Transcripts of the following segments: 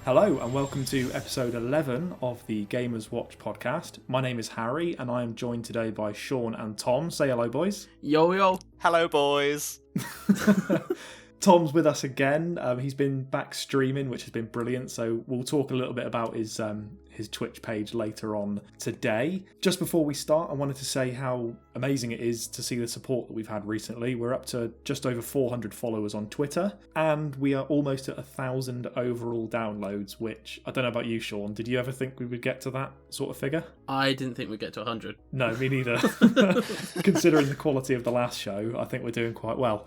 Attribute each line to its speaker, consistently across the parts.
Speaker 1: Hello and welcome to episode 11 of the Gamers Watch podcast. My name is Harry and I am joined today by Shaun and Tom. Say hello, boys.
Speaker 2: Yo, yo.
Speaker 3: Hello, boys.
Speaker 1: Tom's with us again. He's been back streaming, which has been brilliant. So we'll talk a little bit about his Twitch page later on today. Just before we start, I wanted to say how amazing it is to see the support that we've had recently. We're up to just over 400 followers on Twitter, and we are almost at 1,000 overall downloads, which, I don't know about you, Shaun, did you ever think we would get to that sort of figure?
Speaker 2: I didn't think we'd get to 100.
Speaker 1: No, me neither. Considering the quality of the last show, I think we're doing quite well.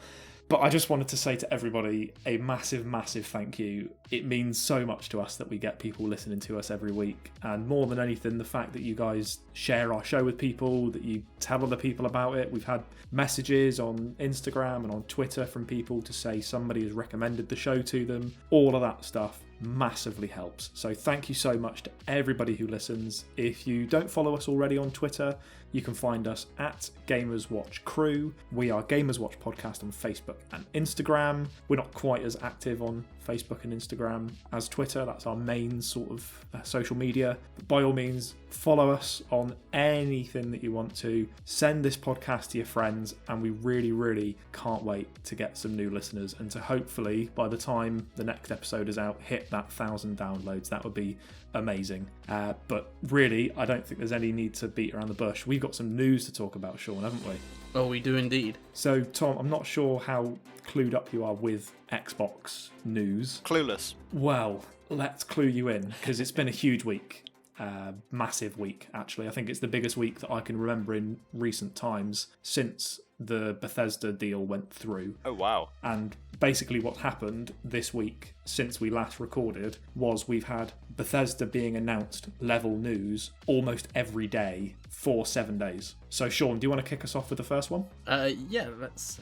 Speaker 1: But I just wanted to say to everybody a massive, massive thank you. It means so much to us that we get people listening to us every week. And more than anything, the fact that you guys share our show with people, that you tell other people about it. We've had messages on Instagram and on Twitter from people to say somebody has recommended the show to them. All of that stuff massively helps. So thank you so much to everybody who listens. If you don't follow us already on Twitter, you can find us at Gamers Watch Crew. We are Gamers Watch Podcast on Facebook and Instagram. We're not quite as active on Facebook and Instagram as Twitter. That's our main sort of social media. But by all means, follow us on anything that you want to. Send this podcast to your friends, and we really, really can't wait to get some new listeners and to hopefully, by the time the next episode is out, hit that 1,000 downloads. That would be amazing. But really, I don't think there's any need to beat around the bush. We've got some news to talk about, Shaun, haven't we?
Speaker 2: Oh, we do indeed.
Speaker 1: So, Tom, I'm not sure how clued up you are with Xbox news.
Speaker 3: Clueless.
Speaker 1: Well, let's clue you in, because it's been a huge week. Massive week, actually. I think it's the biggest week that I can remember in recent times since the Bethesda deal went through.
Speaker 3: Oh, wow.
Speaker 1: And basically what happened this week since we last recorded was we've had Bethesda being announced level news almost every day for 7 days. So Shaun, do you want to kick us off with the first one?
Speaker 2: Yeah, let's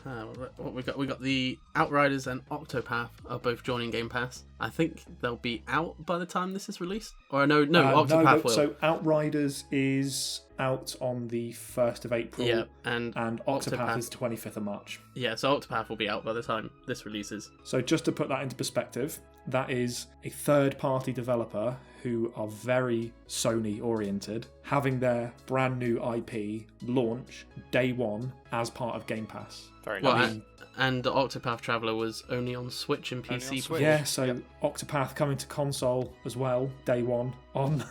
Speaker 2: what we got. We got the Outriders and Octopath are both joining Game Pass. I think they'll be out by the time this is released. Or no, Octopath will.
Speaker 1: So Outriders is out on the 1st of April.
Speaker 2: Yeah, and
Speaker 1: Octopath is 25th of March.
Speaker 2: Yeah, so Octopath will be out by the time this releases.
Speaker 1: So just to put that into perspective, that is a third-party developer who are very Sony-oriented, having their brand new IP launch day one as part of Game Pass.
Speaker 3: Very
Speaker 2: well,
Speaker 3: nice.
Speaker 2: And the Octopath Traveler was only on Switch and PC.
Speaker 3: On Switch.
Speaker 1: Yeah, so
Speaker 3: Yep.
Speaker 1: Octopath coming to console as well, day one, on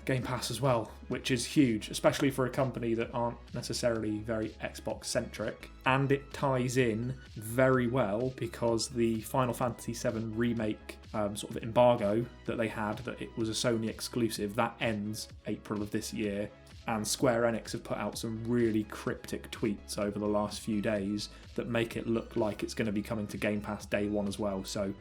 Speaker 1: Game Pass as well, which is huge, especially for a company that aren't necessarily very Xbox-centric. And it ties in very well because the Final Fantasy VII Remake sort of embargo that they had, that it was a Sony exclusive, that ends April of this year. And Square Enix have put out some really cryptic tweets over the last few days that make it look like it's going to be coming to Game Pass day one as well. So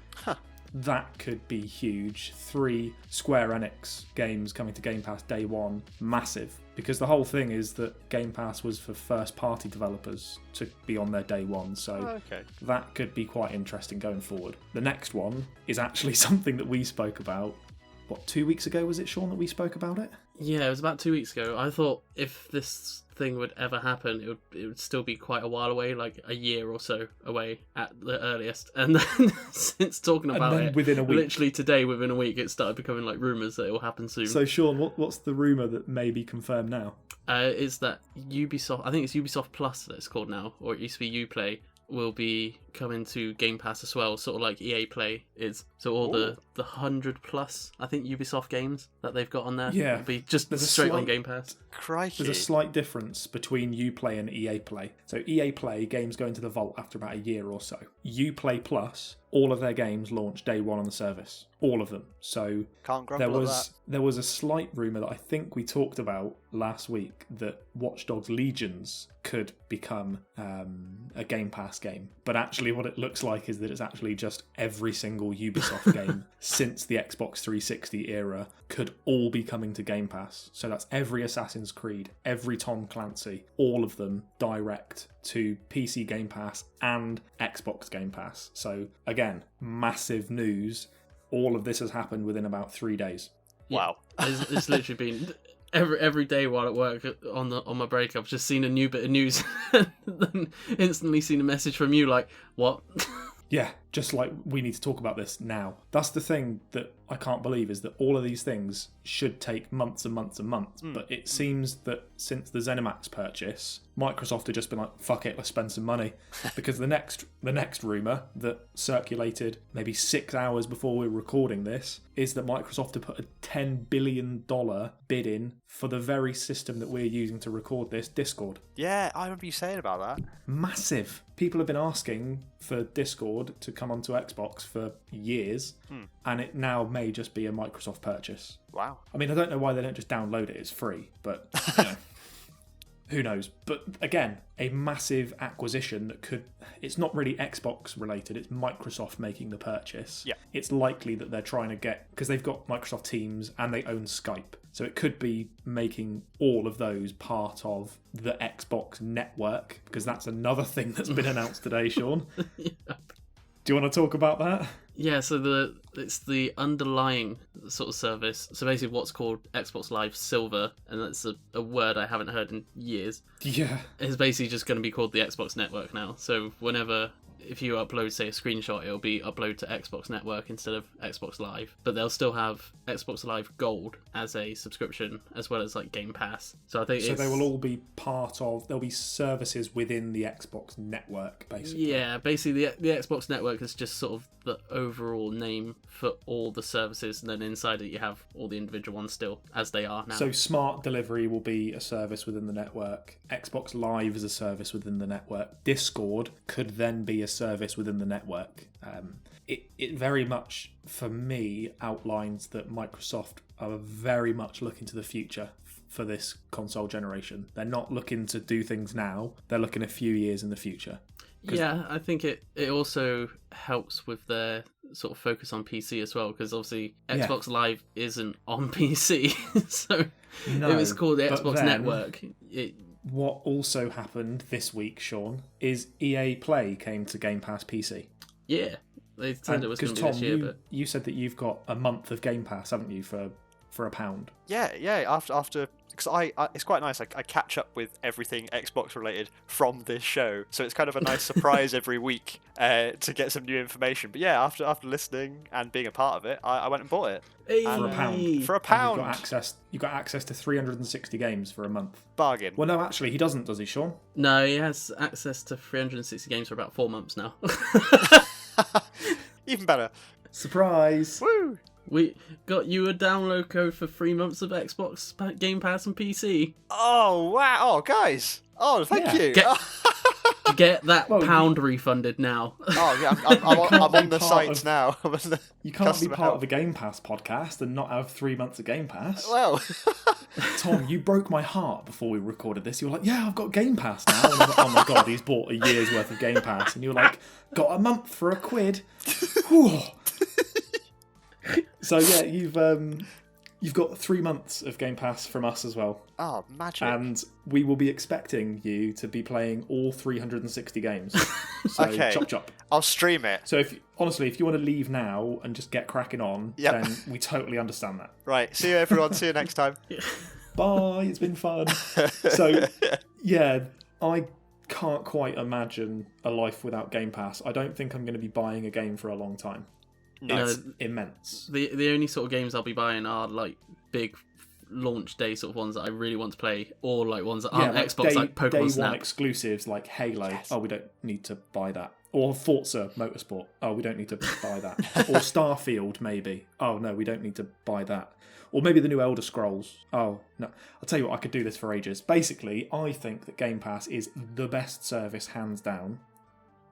Speaker 1: that could be huge. 3 Square Enix games coming to Game Pass day one, massive. Because the whole thing is that Game Pass was for first-party developers to be on their day one. So that could be quite interesting going forward. The next one is actually something that we spoke about. What, 2 weeks ago was it, Shaun, that we spoke about it?
Speaker 2: Yeah, it was about 2 weeks ago. I thought if this thing would ever happen, it would still be quite a while away, like a year or so away at the earliest. And then since talking about it,
Speaker 1: within a week,
Speaker 2: literally today, within a week, it started becoming like rumours that it will happen soon.
Speaker 1: So Shaun, what's the rumour that may be confirmed now?
Speaker 2: Is that Ubisoft, I think it's Ubisoft Plus that it's called now, or it used to be Uplay, will be coming to Game Pass as well, sort of like EA Play is. So all the 100 plus, I think, Ubisoft games that they've got on there will be just straight on Game Pass.
Speaker 3: Crikey.
Speaker 1: There's a slight difference between Uplay and EA Play. So EA Play, games go into the vault after about a year or so. Uplay Plus, all of their games launch day one on the service. All of them. So
Speaker 3: Can't grumble at that.
Speaker 1: There was a slight rumour that I think we talked about last week that Watch Dogs Legions could become a Game Pass game. But actually what it looks like is that it's actually just every single Ubisoft game since the Xbox 360 era could all be coming to Game Pass. So that's every Assassin's Creed, every Tom Clancy, all of them direct to PC Game Pass and Xbox Game Pass. So again, massive news. All of this has happened within about 3 days.
Speaker 3: Wow.
Speaker 2: It's literally been every day while at work on my break. I've just seen a new bit of news and then instantly seen a message from you like, what?
Speaker 1: Yeah, just like we need to talk about this now. That's the thing that I can't believe, is that all of these things should take months and months and months. But it seems that since the ZeniMax purchase, Microsoft have just been like, fuck it, let's spend some money. Because the next rumour that circulated maybe 6 hours before we were recording this is that Microsoft have put a $10 billion bid in for the very system that we're using to record this, Discord.
Speaker 3: Yeah, I remember you saying about that.
Speaker 1: Massive. People have been asking for Discord to come onto Xbox for years, and it now may just be a Microsoft purchase.
Speaker 3: Wow.
Speaker 1: I mean, I don't know why they don't just download it. It's free, but who knows? But again, a massive acquisition that could... It's not really Xbox related. It's Microsoft making the purchase.
Speaker 3: Yeah.
Speaker 1: It's likely that they're trying to get... Because they've got Microsoft Teams and they own Skype. So it could be making all of those part of the Xbox network, because that's another thing that's been announced today, Shaun.
Speaker 2: Yeah.
Speaker 1: Do you want to talk about that?
Speaker 2: Yeah, so it's the underlying sort of service. So basically what's called Xbox Live Silver, and that's a word I haven't heard in years.
Speaker 1: Yeah.
Speaker 2: It's basically just going to be called the Xbox Network now. So if you upload, say, a screenshot, it'll be upload to Xbox Network instead of Xbox Live. But they'll still have Xbox Live Gold as a subscription, as well as like Game Pass. So I think
Speaker 1: they will all be part of... There'll be services within the Xbox Network, basically.
Speaker 2: Yeah, basically the Xbox Network is just sort of the overall name for all the services, and then inside it you have all the individual ones still, as they are now.
Speaker 1: So Smart Delivery will be a service within the network. Xbox Live is a service within the network. Discord could then be a service within the network. It very much, for me, outlines that Microsoft are very much looking to the future for this console generation. They're not looking to do things now. They're looking a few years in the future.
Speaker 2: Yeah, I think it also helps with their sort of focus on PC as well, because obviously Xbox Live isn't on PC, so
Speaker 1: No,
Speaker 2: it was called the Xbox
Speaker 1: then,
Speaker 2: Network.
Speaker 1: What also happened this week, Shaun, is EA Play came to Game Pass PC.
Speaker 2: Yeah, they said it was going to be
Speaker 1: Tom,
Speaker 2: this year, but
Speaker 1: you said that you've got a month of Game Pass, haven't you, for £1?
Speaker 3: Yeah. After because I it's quite nice. I catch up with everything Xbox related from this show, so it's kind of a nice surprise every week to get some new information. But yeah, after listening and being a part of it, I went and bought it.
Speaker 2: Hey!
Speaker 1: For £1.
Speaker 3: For £1.
Speaker 1: You've got access to 360 games for a month.
Speaker 3: Bargain.
Speaker 1: Well, no, actually, he doesn't, does he, Shaun?
Speaker 2: No, he has access to 360 games for about 4 months now.
Speaker 3: Even better.
Speaker 1: Surprise!
Speaker 3: Woo!
Speaker 2: We got you a download code for 3 months of Xbox Game Pass and PC.
Speaker 3: Oh wow! Oh guys! Oh thank you.
Speaker 2: Get that £1 refunded now.
Speaker 3: Oh yeah, I'm on the site now.
Speaker 1: You can't be part of a Game Pass podcast and not have 3 months of Game Pass.
Speaker 3: Well,
Speaker 1: Tom, you broke my heart before we recorded this. You were like, "Yeah, I've got Game Pass now." And I was like, "Oh my god, he's bought a year's worth of Game Pass," and you were like, "Got a month for £1." Whew. So yeah, you've got 3 months of Game Pass from us as well.
Speaker 3: Oh, magic.
Speaker 1: And we will be expecting you to be playing all 360 games. So
Speaker 3: Okay.
Speaker 1: chop.
Speaker 3: I'll stream it.
Speaker 1: So if you want to leave now and just get cracking on,
Speaker 3: Yep.
Speaker 1: then we totally understand that.
Speaker 3: Right. See you everyone. See you next time.
Speaker 1: Bye, it's been fun. So yeah, I can't quite imagine a life without Game Pass. I don't think I'm going to be buying a game for a long time.
Speaker 3: No.
Speaker 1: It's immense.
Speaker 2: The only sort of games I'll be buying are like big launch day sort of ones that I really want to play, or like ones that aren't Xbox, like Pokemon
Speaker 1: day
Speaker 2: Snap.
Speaker 1: one exclusives like Halo.
Speaker 3: Yes.
Speaker 1: Oh, we don't need to buy that. Or Forza Motorsport. Oh, we don't need to buy that. Or Starfield, maybe. Oh no, we don't need to buy that. Or maybe the new Elder Scrolls. Oh no, I'll tell you what, I could do this for ages. Basically, I think that Game Pass is the best service hands down.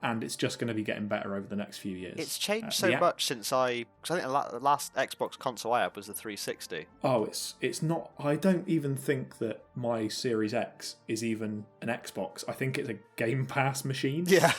Speaker 1: And it's just going to be getting better over the next few years.
Speaker 3: It's changed so much since because I think the last Xbox console I had was the 360.
Speaker 1: Oh, it's not. I don't even think that my Series X is even an Xbox. I think it's a Game Pass machine.
Speaker 3: Yeah.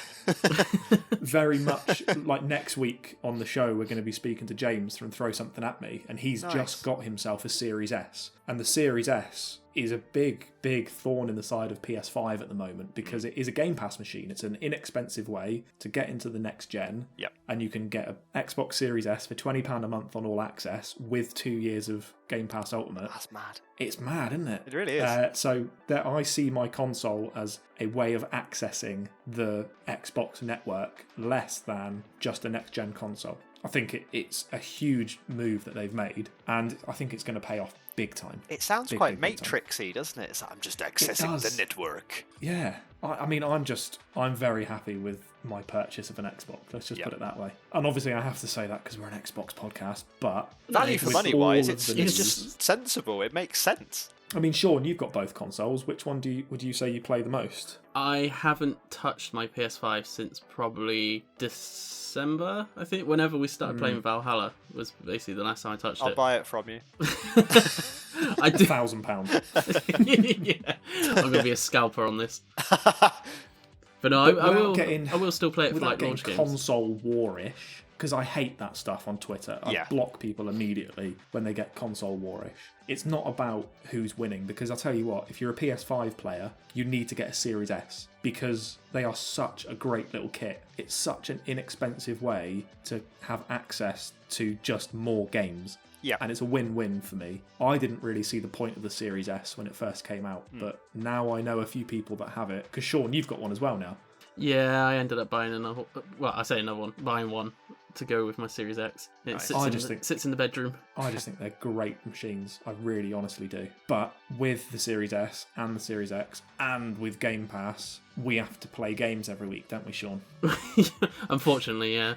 Speaker 1: Very much like next week on the show, we're going to be speaking to James from Throw Something at Me, and he's just got himself a Series S. And the Series S is a big thorn in the side of PS5 at the moment, because it is a Game Pass machine. It's an inexpensive way to get into the next gen.
Speaker 3: Yep.
Speaker 1: And you can get an Xbox Series S for £20 a month on All Access with 2 years of Game Pass Ultimate.
Speaker 3: That's mad.
Speaker 1: It's mad, isn't it?
Speaker 3: It really is.
Speaker 1: So that I see my console as a way of accessing the Xbox network less than just a next-gen console. I think it's a huge move that they've made, and I think it's going to pay off big time.
Speaker 3: It sounds
Speaker 1: Big,
Speaker 3: quite
Speaker 1: big, big time.
Speaker 3: Matrixy, doesn't it? It's like, I'm just accessing the network.
Speaker 1: Yeah. I mean, I'm very happy with my purchase of an Xbox. Let's just put it that way. And obviously I have to say that because we're an Xbox podcast, but...
Speaker 3: Value for
Speaker 1: with
Speaker 3: money
Speaker 1: all
Speaker 3: wise,
Speaker 1: of
Speaker 3: it's
Speaker 1: the news-
Speaker 3: just sensible. It makes sense.
Speaker 1: I mean, Shaun, you've got both consoles. Which one would you say you play the most?
Speaker 2: I haven't touched my PS5 since probably December, I think. Whenever we started playing Valhalla was basically the last time I touched
Speaker 3: I'll
Speaker 2: it.
Speaker 3: buy it from you.
Speaker 2: I do.
Speaker 1: £1,000.
Speaker 2: Yeah, I'm gonna be a scalper on this. But no, I will still play it for
Speaker 1: without
Speaker 2: like
Speaker 1: getting
Speaker 2: launch games.
Speaker 1: console war-ish, because I hate that stuff on Twitter. I block people immediately when they get console war-ish. It's not about who's winning, because I'll tell you what, if you're a PS5 player, you need to get a Series S, because they are such a great little kit. It's such an inexpensive way to have access to just more games.
Speaker 3: Yeah.
Speaker 1: And it's a win-win for me. I didn't really see the point of the Series S when it first came out, but now I know a few people that have it. Because Shaun, you've got one as well now.
Speaker 2: Yeah, I ended up buying another. Well, I say another one, buying one to go with my Series X. It sits in the bedroom.
Speaker 1: I just think they're great machines. I really honestly do. But with the Series S and the Series X and with Game Pass, we have to play games every week, don't we, Shaun?
Speaker 2: Unfortunately, yeah.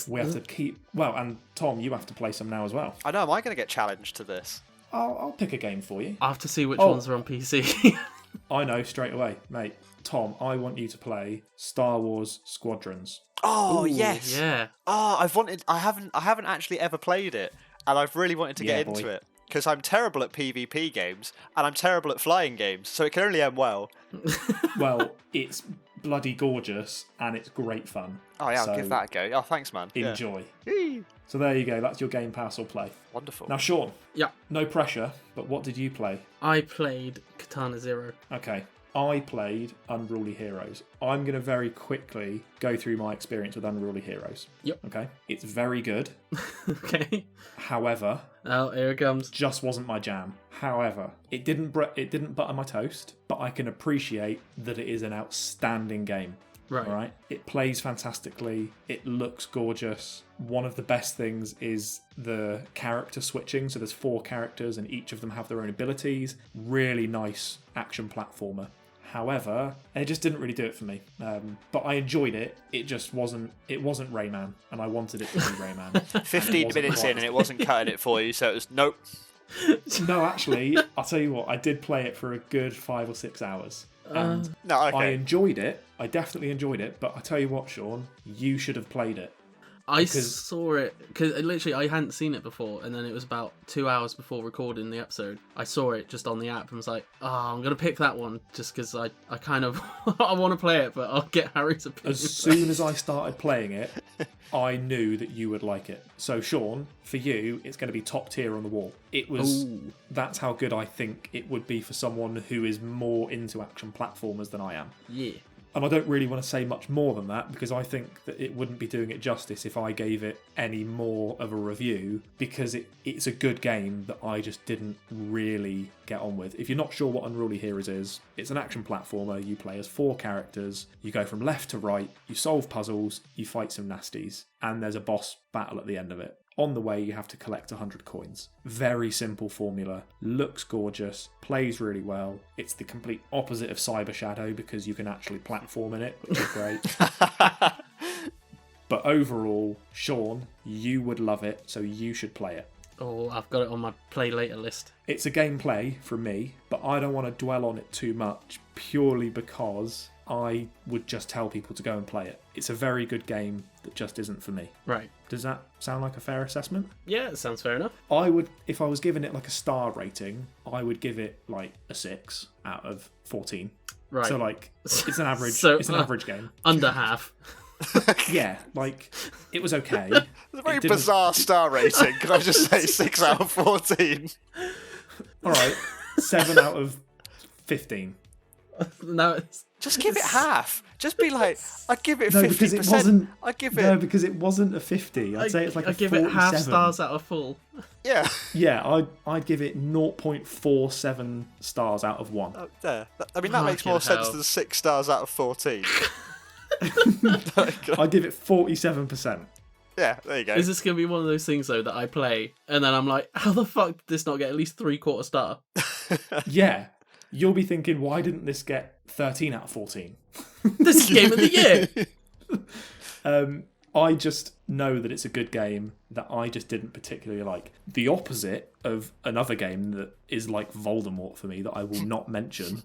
Speaker 1: We have to keep... Well, and Tom, you have to play some now as well.
Speaker 3: I know, am I going to get challenged to this?
Speaker 1: I'll pick a game for you.
Speaker 2: I have to see which ones are on PC.
Speaker 1: I know straight away, mate. Tom, I want you to play Star Wars Squadrons.
Speaker 3: Oh,
Speaker 2: Ooh,
Speaker 3: yes.
Speaker 2: Yeah.
Speaker 3: Oh, I haven't actually ever played it, and I've really wanted to get into it. Because I'm terrible at PvP games, and I'm terrible at flying games, so it can only end well.
Speaker 1: Well, it's bloody gorgeous, and it's great fun.
Speaker 3: Oh yeah, I'll give that a go. Oh, thanks, man.
Speaker 1: Enjoy.
Speaker 3: Yeah.
Speaker 1: So there you go, that's your Game Pass or play.
Speaker 3: Wonderful.
Speaker 1: Now, Shaun.
Speaker 2: Yeah.
Speaker 1: No pressure, but what did you play?
Speaker 2: I played Katana Zero.
Speaker 1: Okay. I played Unruly Heroes. I'm going to very quickly go through my experience with Unruly Heroes.
Speaker 2: Yep.
Speaker 1: Okay. It's very good.
Speaker 2: Okay.
Speaker 1: However...
Speaker 2: Oh, here it comes.
Speaker 1: Just wasn't my jam. However, it didn't butter my toast, but I can appreciate that it is an outstanding game.
Speaker 2: Right.
Speaker 1: All right. It plays fantastically. It looks gorgeous. One of the best things is the character switching. So there's 4 characters and each of them have their own abilities. Really nice action platformer. However, it just didn't really do it for me. But I enjoyed it. It just wasn't. It wasn't Rayman, and I wanted it to be Rayman.
Speaker 3: 15 minutes in, and it wasn't cutting it for you. So it was nope.
Speaker 1: No, actually, I'll tell you what. I did play it for a good 5 or 6 hours, and
Speaker 3: No, okay.
Speaker 1: I enjoyed it. I definitely enjoyed it. But I tell you what, Shaun, you should have played it.
Speaker 2: I saw it because literally I hadn't seen it before, and then it was about 2 hours before recording the episode. I saw it just on the app and was like, "Oh, I'm gonna pick that one just because I kind of I want to play it, but I'll get Harry's opinion."
Speaker 1: As soon as I started playing it, I knew that you would like it. So, Shaun, for you, it's going to be top tier on the wall. It was.
Speaker 2: Ooh.
Speaker 1: That's how good I think it would be for someone who is more into action platformers than I am.
Speaker 2: Yeah.
Speaker 1: And I don't really want to say much more than that, because I think that it wouldn't be doing it justice if I gave it any more of a review, because it's a good game that I just didn't really get on with. If you're not sure what Unruly Heroes is, it's an action platformer. You play as 4 characters, you go from left to right, you solve puzzles, you fight some nasties, and there's a boss battle at the end of it. On the way, you have to collect 100 coins. Very simple formula, looks gorgeous, plays really well. It's the complete opposite of Cyber Shadow because you can actually platform in it, which is great. But overall, Shaun, you would love it, so you should play it.
Speaker 2: Oh, I've got it on my play later list.
Speaker 1: It's a gameplay from me, but I don't want to dwell on it too much, purely because I would just tell people to go and play it. It's a very good game that just isn't for me.
Speaker 2: Right.
Speaker 1: Does that sound like a fair assessment?
Speaker 2: Yeah, it sounds fair enough.
Speaker 1: I would, if I was giving it like a star rating, I would give it like a 6 out of 14.
Speaker 2: Right.
Speaker 1: So like, it's an average.
Speaker 2: So,
Speaker 1: it's an average game.
Speaker 2: Under half.
Speaker 1: Yeah, like it was okay.
Speaker 3: It's a very bizarre star rating. Can I just say 6 out of 14?
Speaker 1: All right. 7 out of 15.
Speaker 2: No, it's...
Speaker 3: Just give it half. Just be like, I'd give it 50%.
Speaker 1: No, because it wasn't.
Speaker 3: I'd give it.
Speaker 1: No, because it wasn't a 50. I'd say it's like
Speaker 2: I
Speaker 1: a
Speaker 2: give
Speaker 1: 47.
Speaker 2: it half stars out of full.
Speaker 3: Yeah.
Speaker 1: Yeah, I'd give it 0.47 stars out of 1.
Speaker 3: There. I mean, that makes more sense than 6 stars out of 14.
Speaker 1: I'd give it 47%.
Speaker 3: Yeah, there you go.
Speaker 2: Is this going to be one of those things, though, that I play, and then I'm like, how the fuck did this not get at least 3/4 star?
Speaker 1: Yeah. You'll be thinking, why didn't this get 13 out of 14?
Speaker 2: This is game of the year!
Speaker 1: I just know that it's a good game that I just didn't particularly like. The opposite of another game that is like Voldemort for me that I will not mention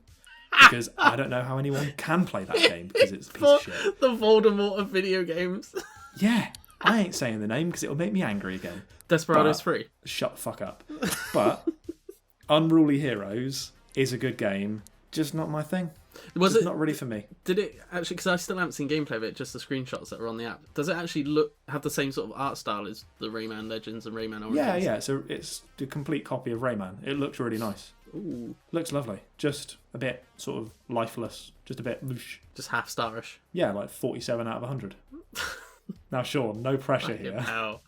Speaker 1: because I don't know how anyone can play that game because it's a piece of shit.
Speaker 2: The Voldemort of video games.
Speaker 1: Yeah, I ain't saying the name because it'll make me angry again.
Speaker 2: Desperados 3.
Speaker 1: Shut the fuck up. But Unruly Heroes is a good game, just not my thing.
Speaker 2: Was
Speaker 1: just
Speaker 2: it
Speaker 1: not really for me?
Speaker 2: Did it actually? Because I still haven't seen gameplay of it, just the screenshots that are on the app. Does it actually have the same sort of art style as the Rayman Legends and Rayman Origins?
Speaker 1: Yeah. So it's a complete copy of Rayman. It looks really nice.
Speaker 2: Ooh.
Speaker 1: Looks lovely. Just a bit sort of lifeless. Just a bit whoosh.
Speaker 2: Just half starish.
Speaker 1: Yeah, like 47 out of 100. Now, Shaun, no pressure here.
Speaker 2: Hell.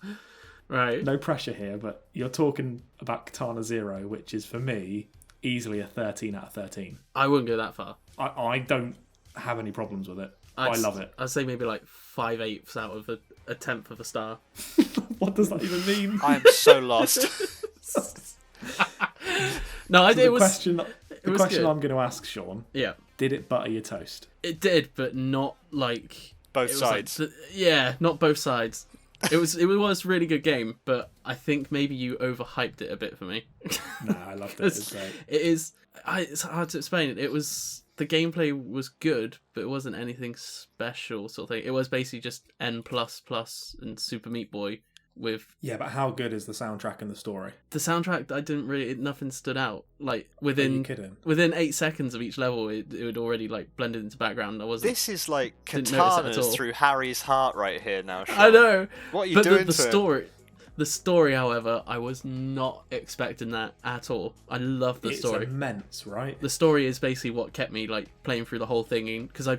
Speaker 2: Right.
Speaker 1: No pressure here, but you're talking about Katana Zero, which is for me easily a 13 out of 13.
Speaker 2: I wouldn't go that far.
Speaker 1: I don't have any problems with it. I love it.
Speaker 2: I'd say maybe like 5/8 out of a tenth of a star.
Speaker 1: What does that even mean?
Speaker 3: I am so lost.
Speaker 2: No, I
Speaker 1: So
Speaker 2: did.
Speaker 1: the question
Speaker 2: good.
Speaker 1: I'm going to ask, Shaun,
Speaker 2: Yeah,
Speaker 1: did it butter your toast?
Speaker 2: it did, but not like
Speaker 3: Both
Speaker 2: it was
Speaker 3: sides.
Speaker 2: Like, yeah, not both sides. It was a really good game, but I think maybe you overhyped it a bit for me.
Speaker 1: Nah, I loved it. It's great.
Speaker 2: It's hard to explain. The gameplay was good, but it wasn't anything special sort of thing. It was basically just N++ and Super Meat Boy with
Speaker 1: Yeah, but how good is the soundtrack and the story?
Speaker 2: the soundtrack. Nothing stood out. Like
Speaker 1: Are you
Speaker 2: within
Speaker 1: kidding?
Speaker 2: 8 seconds of each level, it would already like blended into background. I wasn't.
Speaker 3: This is like
Speaker 2: Didn't notice it at
Speaker 3: katanas
Speaker 2: all.
Speaker 3: through Harry's heart right here now, Shaun.
Speaker 2: I know.
Speaker 3: What are you
Speaker 2: But
Speaker 3: doing
Speaker 2: the
Speaker 3: to him?
Speaker 2: story. The story, however, I was not expecting that at all. I love the story.
Speaker 1: It's immense, right?
Speaker 2: The story is basically what kept me like playing through the whole thing, because I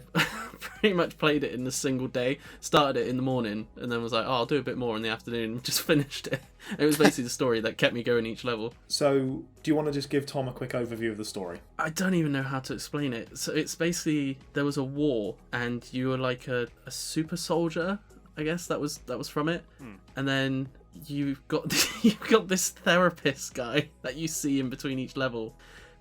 Speaker 2: pretty much played it in a single day. Started it in the morning and then was like, oh, I'll do a bit more in the afternoon, and just finished it. It was basically the story that kept me going each level.
Speaker 1: So, do you want to just give Tom a quick overview of the story?
Speaker 2: I don't even know how to explain it. So it's basically there was a war and you were like a super soldier, I guess that was from it. And then you've got this therapist guy that you see in between each level,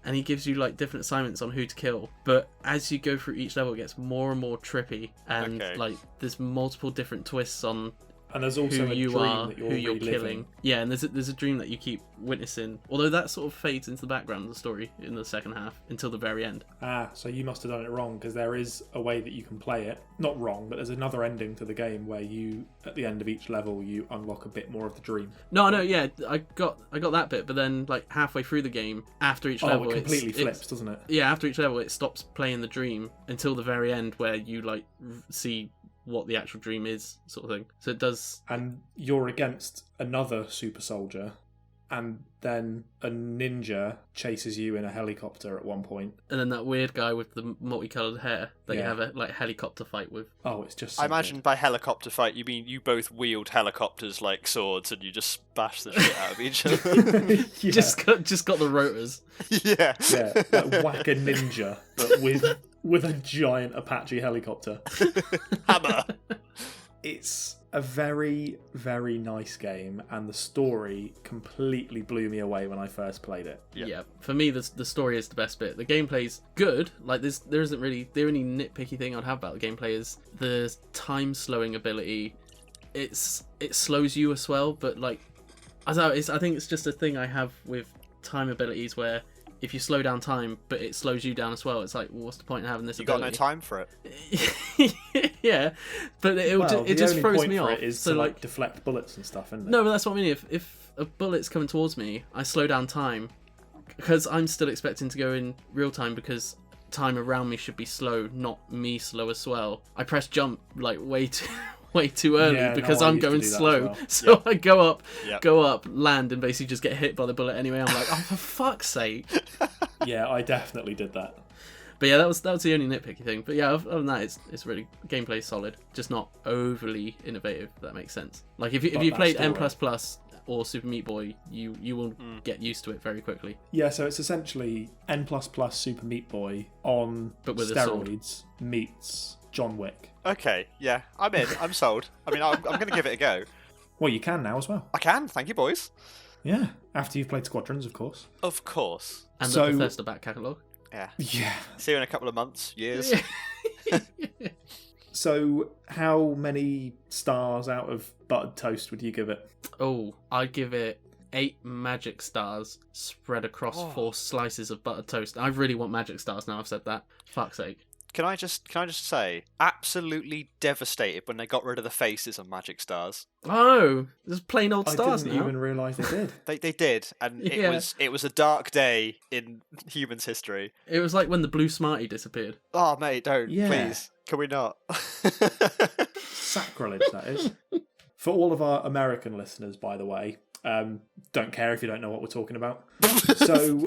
Speaker 2: and he gives you like different assignments on who to kill. But as you go through each level, it gets more and more trippy, and like there's multiple different twists on
Speaker 1: And there's also
Speaker 2: who
Speaker 1: a
Speaker 2: you
Speaker 1: dream
Speaker 2: are,
Speaker 1: that you're
Speaker 2: who you're
Speaker 1: reliving.
Speaker 2: killing. Yeah, and there's a dream that you keep witnessing. Although that sort of fades into the background of the story in the second half until the very end.
Speaker 1: Ah, so you must have done it wrong, because there is a way that you can play it. Not wrong, but there's another ending to the game where you, at the end of each level, you unlock a bit more of the dream.
Speaker 2: No, yeah, I got that bit, but then like halfway through the game, after each level,
Speaker 1: it completely flips, doesn't it?
Speaker 2: Yeah, after each level, it stops playing the dream until the very end, where you like see what the actual dream is, sort of thing. So it does.
Speaker 1: And you're against another super soldier, and then a ninja chases you in a helicopter at one point.
Speaker 2: And then that weird guy with the multicolored hair that you
Speaker 1: Yeah.
Speaker 2: have a like helicopter fight with.
Speaker 1: Oh, it's just so
Speaker 3: I imagine by helicopter fight you mean you both wield helicopters like swords and you just bash the shit out of each other.
Speaker 1: good. Yeah.
Speaker 2: Just got the rotors.
Speaker 3: Yeah.
Speaker 1: Yeah, like whack a ninja, but with a giant Apache helicopter.
Speaker 3: Hammer.
Speaker 1: It's a very, very nice game, and the story completely blew me away when I first played it.
Speaker 2: Yeah. For me, the story is the best bit. The gameplay's good. Like there isn't really the only nitpicky thing I'd have about the gameplay is the time slowing ability. It slows you as well, but like I think it's just a thing I have with time abilities where if you slow down time, but it slows you down as well, it's like, well, what's the point in having this
Speaker 3: You got
Speaker 2: ability?
Speaker 3: no time for
Speaker 2: it. Yeah, but it just throws me off.
Speaker 1: It is
Speaker 2: so
Speaker 1: to
Speaker 2: like
Speaker 1: deflect bullets and stuff, isn't it?
Speaker 2: no, but that's what I mean. If a bullet's coming towards me, I slow down time because I'm still expecting to go in real time because time around me should be slow, not me slow as well. I press jump like way too early
Speaker 1: Yeah,
Speaker 2: because
Speaker 1: no, I
Speaker 2: I'm
Speaker 1: used to
Speaker 2: going
Speaker 1: do that as
Speaker 2: slow.
Speaker 1: well.
Speaker 2: So I go up,
Speaker 3: Yep.
Speaker 2: land, and basically just get hit by the bullet anyway. I'm like, oh, for fuck's sake.
Speaker 1: Yeah, I definitely did that.
Speaker 2: But yeah, that was the only nitpicky thing. But yeah, other than that, it's really gameplay solid, just not overly innovative. If that makes sense. Like if you played N++ or Super Meat Boy, you will get used to it very quickly.
Speaker 1: Yeah, so it's essentially N++ Super Meat Boy on
Speaker 2: But with
Speaker 1: steroids meets John Wick.
Speaker 3: Okay, yeah, I'm in. I'm sold. I mean, I'm going to give it a go.
Speaker 1: Well, you can now as well.
Speaker 3: I can. Thank you, boys.
Speaker 1: Yeah, after you've played Squadrons, of course.
Speaker 3: Of course.
Speaker 2: And
Speaker 1: So-
Speaker 2: the Bethesda back catalogue.
Speaker 3: Yeah.
Speaker 1: Yeah.
Speaker 3: See you in a couple of months, years.
Speaker 1: So, how many stars out of buttered toast would you give it?
Speaker 2: Oh, I'd give it 8 magic stars spread across 4 slices of buttered toast. I really want magic stars now I've said that. Fuck's sake.
Speaker 3: Can I just say, absolutely devastated when they got rid of the faces on Magic Stars.
Speaker 2: Oh, there's plain old stars
Speaker 1: I didn't
Speaker 2: now.
Speaker 1: even realise they did.
Speaker 3: They did, and
Speaker 2: Yeah.
Speaker 3: it was a dark day in humans' history.
Speaker 2: It was like when the blue Smartie disappeared.
Speaker 3: Oh mate, don't
Speaker 1: Yeah.
Speaker 3: please. Can we not?
Speaker 1: Sacrilege, that is. For all of our American listeners, by the way, don't care if you don't know what we're talking about. So,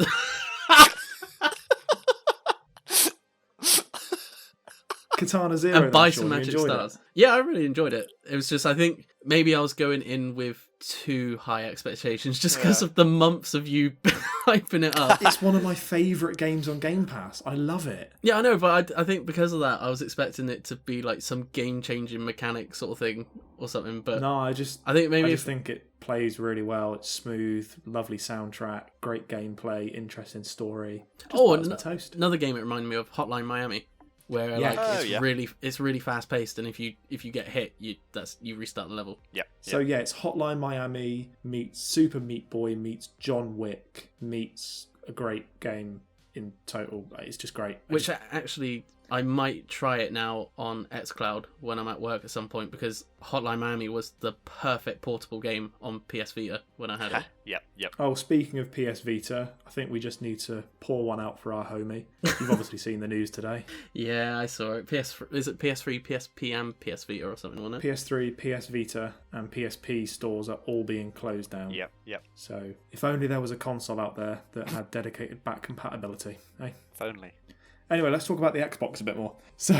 Speaker 1: Katana Zero.
Speaker 2: And buy
Speaker 1: then,
Speaker 2: some
Speaker 1: Sean, you
Speaker 2: magic
Speaker 1: enjoyed
Speaker 2: stars. Yeah, I really enjoyed it. It was just, I think maybe I was going in with too high expectations just because of the months of you hyping it up.
Speaker 1: It's one of my favourite games on Game Pass. I love it.
Speaker 2: Yeah, I know, but I think because of that, I was expecting it to be like some game-changing mechanic sort of thing or something. But
Speaker 1: No,
Speaker 2: I think maybe
Speaker 1: I just think it plays really well. It's smooth, lovely soundtrack, great gameplay, interesting story. Just butters the toast.
Speaker 2: Another game it reminded me of, Hotline Miami, where
Speaker 1: Yeah.
Speaker 2: like it's really fast paced, and if you get hit, you restart the level.
Speaker 3: Yep.
Speaker 1: So yeah, it's Hotline Miami meets Super Meat Boy meets John Wick meets a great game in total. It's just great.
Speaker 2: Which actually, I might try it now on xCloud when I'm at work at some point, because Hotline Miami was the perfect portable game on PS Vita when I had it.
Speaker 3: Yep.
Speaker 1: Oh, speaking of PS Vita, I think we just need to pour one out for our homie. You've obviously seen the news today.
Speaker 2: Yeah, I saw it. Is it PS3, PSP, and PS Vita or something, wasn't it?
Speaker 1: PS3, PS Vita, and PSP stores are all being closed down.
Speaker 3: Yep.
Speaker 1: So if only there was a console out there that had dedicated back compatibility. Eh?
Speaker 3: If only.
Speaker 1: Anyway, let's talk about the Xbox a bit more. So,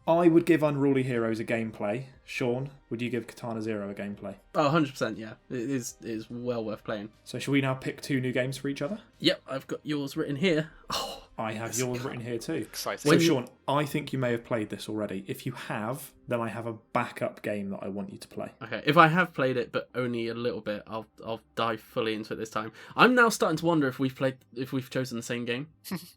Speaker 1: I would give Unruly Heroes a gameplay. Sean, would you give Katana Zero a gameplay?
Speaker 2: Oh, 100%, yeah. It is well worth playing.
Speaker 1: So, shall we now pick 2 new games for each other?
Speaker 2: Yep, I've got yours written here. Oh,
Speaker 1: I have yours written here too.
Speaker 3: Exciting.
Speaker 1: So, Sean, I think you may have played this already. If you have, then I have a backup game that I want you to play.
Speaker 2: okay. If I have played it, but only a little bit, I'll dive fully into it this time. I'm now starting to wonder if we've chosen the same game.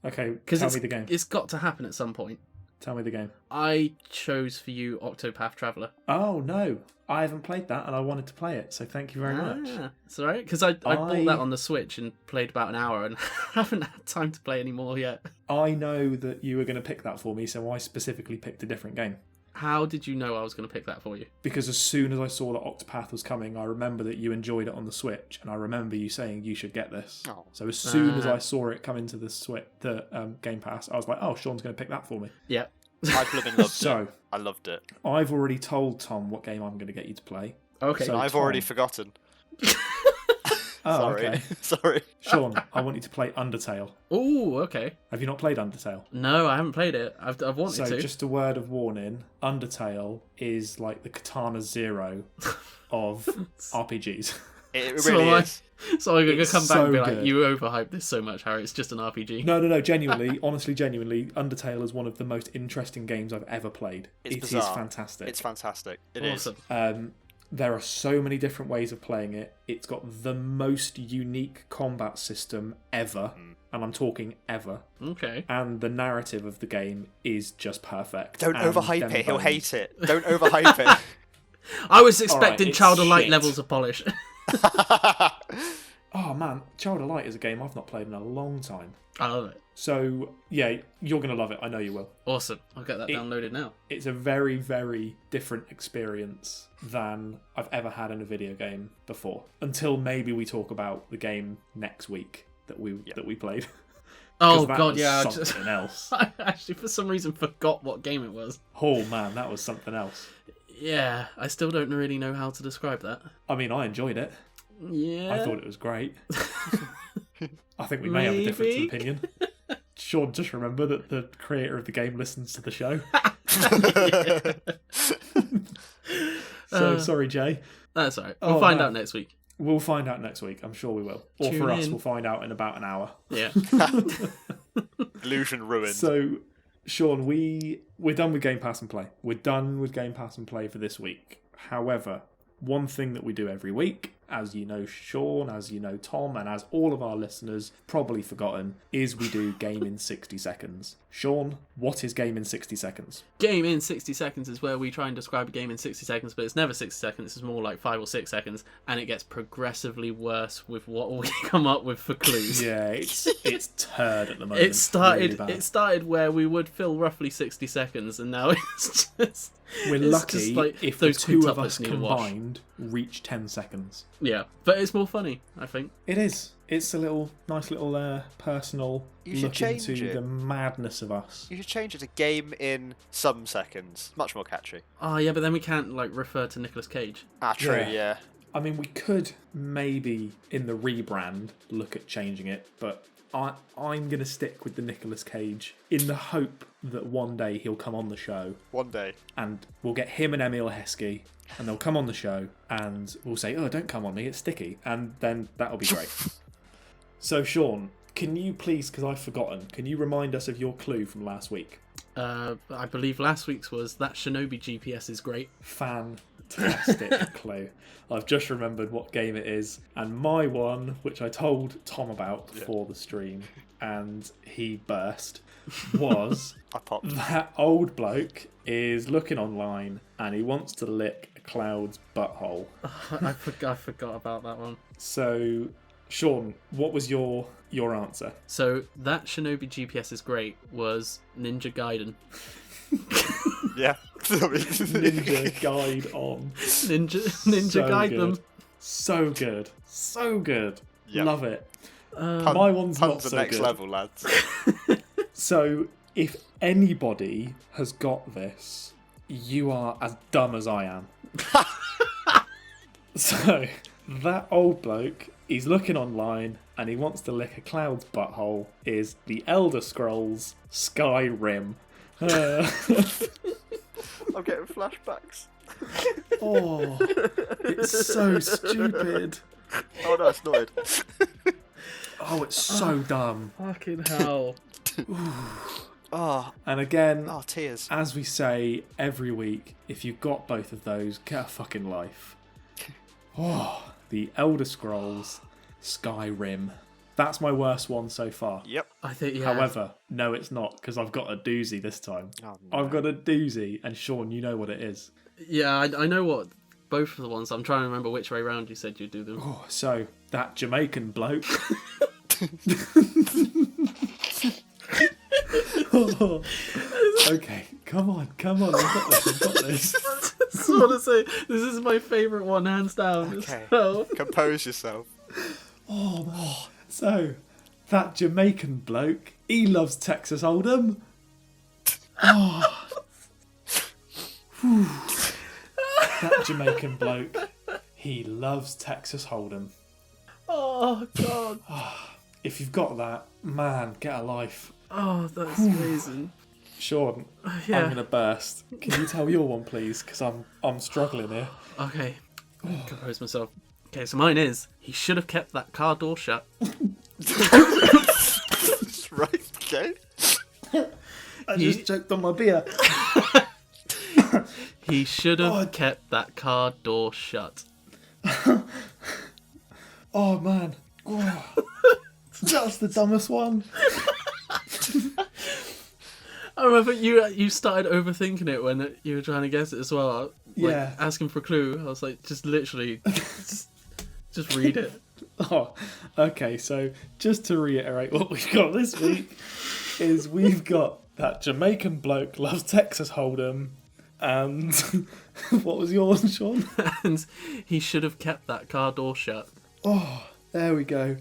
Speaker 1: Okay,
Speaker 2: Because
Speaker 1: tell me the game.
Speaker 2: It's got to happen at some point.
Speaker 1: Tell me the game.
Speaker 2: I chose for you Octopath Traveler.
Speaker 1: Oh, no. I haven't played that and I wanted to play it, so thank you very much.
Speaker 2: It's alright, because I bought that on the Switch and played about an hour and haven't had time to play any more yet.
Speaker 1: I know that you were going to pick that for me, so I specifically picked a different game.
Speaker 2: How did you know I was going to pick that for you?
Speaker 1: Because as soon as I saw that Octopath was coming, I remember that you enjoyed it on the Switch, and I remember you saying you should get this.
Speaker 3: Oh.
Speaker 1: So as soon as I saw it come into the Game Pass, I was like, oh, Sean's going to pick that for me.
Speaker 2: Yeah.
Speaker 3: I blooming loved
Speaker 1: So,
Speaker 3: it. I loved it.
Speaker 1: I've already told Tom what game I'm going to get you to play.
Speaker 2: Okay.
Speaker 1: So-
Speaker 3: I've already forgotten.
Speaker 1: Oh,
Speaker 3: Sorry.
Speaker 1: okay.
Speaker 3: Sorry.
Speaker 1: Sean, I want you to play Undertale.
Speaker 2: Oh, okay.
Speaker 1: Have you not played Undertale?
Speaker 2: No, I haven't played it. I've wanted
Speaker 1: So
Speaker 2: to.
Speaker 1: just a word of warning, Undertale is like the Katana Zero of RPGs.
Speaker 3: It
Speaker 2: So
Speaker 3: really
Speaker 2: I-
Speaker 3: is.
Speaker 2: So I'm going to
Speaker 1: It's
Speaker 2: come back and be
Speaker 1: so
Speaker 2: like,
Speaker 1: good.
Speaker 2: you overhyped this so much, Harry. It's just an RPG.
Speaker 1: No, genuinely, honestly, genuinely, Undertale is one of the most interesting games I've ever played.
Speaker 3: It's
Speaker 1: It is
Speaker 3: bizarre.
Speaker 1: fantastic.
Speaker 3: It's fantastic. It is.
Speaker 2: Awesome.
Speaker 1: There are so many different ways of playing it. It's got the most unique combat system ever, and I'm talking ever.
Speaker 2: Okay.
Speaker 1: And the narrative of the game is just perfect.
Speaker 3: Don't
Speaker 1: And
Speaker 3: overhype
Speaker 1: them
Speaker 3: it. He'll
Speaker 1: bones-
Speaker 3: hate it. Don't overhype it.
Speaker 2: I was expecting
Speaker 1: it's
Speaker 2: Child of Light
Speaker 1: shit.
Speaker 2: levels of polish.
Speaker 1: Oh man, Child of Light is a game I've not played in a long time.
Speaker 2: I love it.
Speaker 1: So yeah, you're gonna love it. I know you will.
Speaker 2: Awesome. I'll get that downloaded now.
Speaker 1: It's a very, very different experience than I've ever had in a video game before. Until maybe we talk about the game next week that we played. 'Cause
Speaker 2: Oh
Speaker 1: that
Speaker 2: god,
Speaker 1: was
Speaker 2: yeah.
Speaker 1: something else.
Speaker 2: I actually, for some reason, forgot what game it was.
Speaker 1: Oh man, that was something else.
Speaker 2: Yeah, I still don't really know how to describe that.
Speaker 1: I mean, I enjoyed it.
Speaker 2: Yeah.
Speaker 1: I thought it was great. I think we may have a difference of
Speaker 2: Maybe.
Speaker 1: opinion. Sean, just remember that the creator of the game listens to the show. So sorry, Jay.
Speaker 2: That's alright. We'll find out next week.
Speaker 1: We'll find out next week. I'm sure we will. Or
Speaker 2: Tune
Speaker 1: for us,
Speaker 2: in.
Speaker 1: we'll find out in about an hour.
Speaker 2: Yeah.
Speaker 3: Illusion ruined.
Speaker 1: So, Sean, we're done with Game Pass and Play. We're done with Game Pass and Play for this week. However, one thing that we do every week, as you know, Sean, as you know, Tom, and as all of our listeners probably forgotten, is we do Game in 60 Seconds. Sean, what is Game in 60 Seconds?
Speaker 2: Game in 60 seconds is where we try and describe a game in 60 seconds, but it's never 60 seconds, it's more like 5 or 6 seconds, and it gets progressively worse with what we come up with for clues.
Speaker 1: Yeah, it's turd at the moment.
Speaker 2: It started
Speaker 1: Really bad.
Speaker 2: it started where we would fill roughly 60 seconds, and now it's just...
Speaker 1: We're
Speaker 2: it's
Speaker 1: lucky
Speaker 2: just like
Speaker 1: if the
Speaker 2: those
Speaker 1: two of us
Speaker 2: quintuplets need a wash.
Speaker 1: combined reach 10 seconds.
Speaker 2: Yeah, but it's more funny, I think.
Speaker 1: It is. It's a nice little personal
Speaker 3: You should
Speaker 1: look
Speaker 3: change
Speaker 1: into
Speaker 3: it.
Speaker 1: the madness of us.
Speaker 3: You should change it to game in some seconds. Much more catchy.
Speaker 2: Oh yeah, but then we can't like refer to Nicolas Cage.
Speaker 3: True,
Speaker 1: Yeah.
Speaker 3: yeah.
Speaker 1: I mean, we could maybe in the rebrand look at changing it, but I'm going to stick with the Nicolas Cage in the hope that one day he'll come on the show
Speaker 3: One day.
Speaker 1: and we'll get him and Emil Heskey and they'll come on the show and we'll say, oh, don't come on me, it's sticky. And then that'll be great. So, Sean, can you please, because I've forgotten, can you remind us of your clue from last week?
Speaker 2: I believe last week's was that Shinobi GPS is great.
Speaker 1: Fantastic clue. I've just remembered what game it is, and my one, which I told Tom about before the stream, and he burst, was
Speaker 3: I popped.
Speaker 1: that old bloke is looking online and he wants to lick a cloud's butthole.
Speaker 2: I forgot about that one.
Speaker 1: So, Sean, what was your answer?
Speaker 2: So that Shinobi GPS is great was Ninja Gaiden.
Speaker 3: Yeah.
Speaker 1: Ninja Guide on.
Speaker 2: Ninja
Speaker 1: So
Speaker 2: Guide
Speaker 1: good.
Speaker 2: them.
Speaker 1: So good. So good.
Speaker 3: Yep.
Speaker 1: Love it.
Speaker 3: Pun-
Speaker 1: My one's not
Speaker 3: Puns are
Speaker 1: so
Speaker 3: next
Speaker 1: good.
Speaker 3: level, lads.
Speaker 1: So, if anybody has got this, you are as dumb as I am. So, that old bloke, he's looking online and he wants to lick a cloud's butthole, is the Elder Scrolls Skyrim.
Speaker 3: I'm getting flashbacks.
Speaker 1: Oh, it's so stupid.
Speaker 3: Oh no, it's not it.
Speaker 1: Oh, it's so dumb.
Speaker 2: Fucking hell.
Speaker 3: Oh,
Speaker 1: And again,
Speaker 3: tears.
Speaker 1: as we say every week, if you've got both of those, get a fucking life. Oh, the Elder Scrolls Skyrim. That's my worst one so far.
Speaker 3: Yep.
Speaker 2: I think, yeah.
Speaker 1: However, no, it's not, because I've got a doozy this time.
Speaker 3: Oh, no.
Speaker 1: I've got a doozy, and Sean, you know what it is.
Speaker 2: Yeah, I know what both of the ones. I'm trying to remember which way round you said you'd do them.
Speaker 1: Oh, so, that Jamaican bloke. Oh, okay, come on, I've got this.
Speaker 2: I just want to say, this is my favourite one, hands down.
Speaker 3: Okay.
Speaker 2: So,
Speaker 3: Compose yourself.
Speaker 1: Oh, man. So, that Jamaican bloke, he loves Texas Hold'em. Oh. Whew. That Jamaican bloke, he loves Texas Hold'em.
Speaker 2: oh, God.
Speaker 1: If you've got that, man, get a life.
Speaker 2: Oh, that's amazing.
Speaker 1: Sean,
Speaker 2: Yeah.
Speaker 1: I'm going to burst. Can you tell your one, please? Because I'm struggling here.
Speaker 2: Okay. Compose myself. Okay, so mine is, he should have kept that car door shut.
Speaker 3: Right, okay.
Speaker 1: I just choked on my beer.
Speaker 2: He should have kept that car door shut.
Speaker 1: Oh, man. Oh. That's the dumbest one.
Speaker 2: I remember you started overthinking it when you were trying to guess it as well. Like,
Speaker 1: Yeah.
Speaker 2: asking for a clue. I was like, just literally, just read it.
Speaker 1: Oh, okay. So just to reiterate what we've got this week is we've got that Jamaican bloke loves Texas Hold'em, and what was yours, Sean?
Speaker 2: And he should have kept that car door shut.
Speaker 1: Oh, there we go.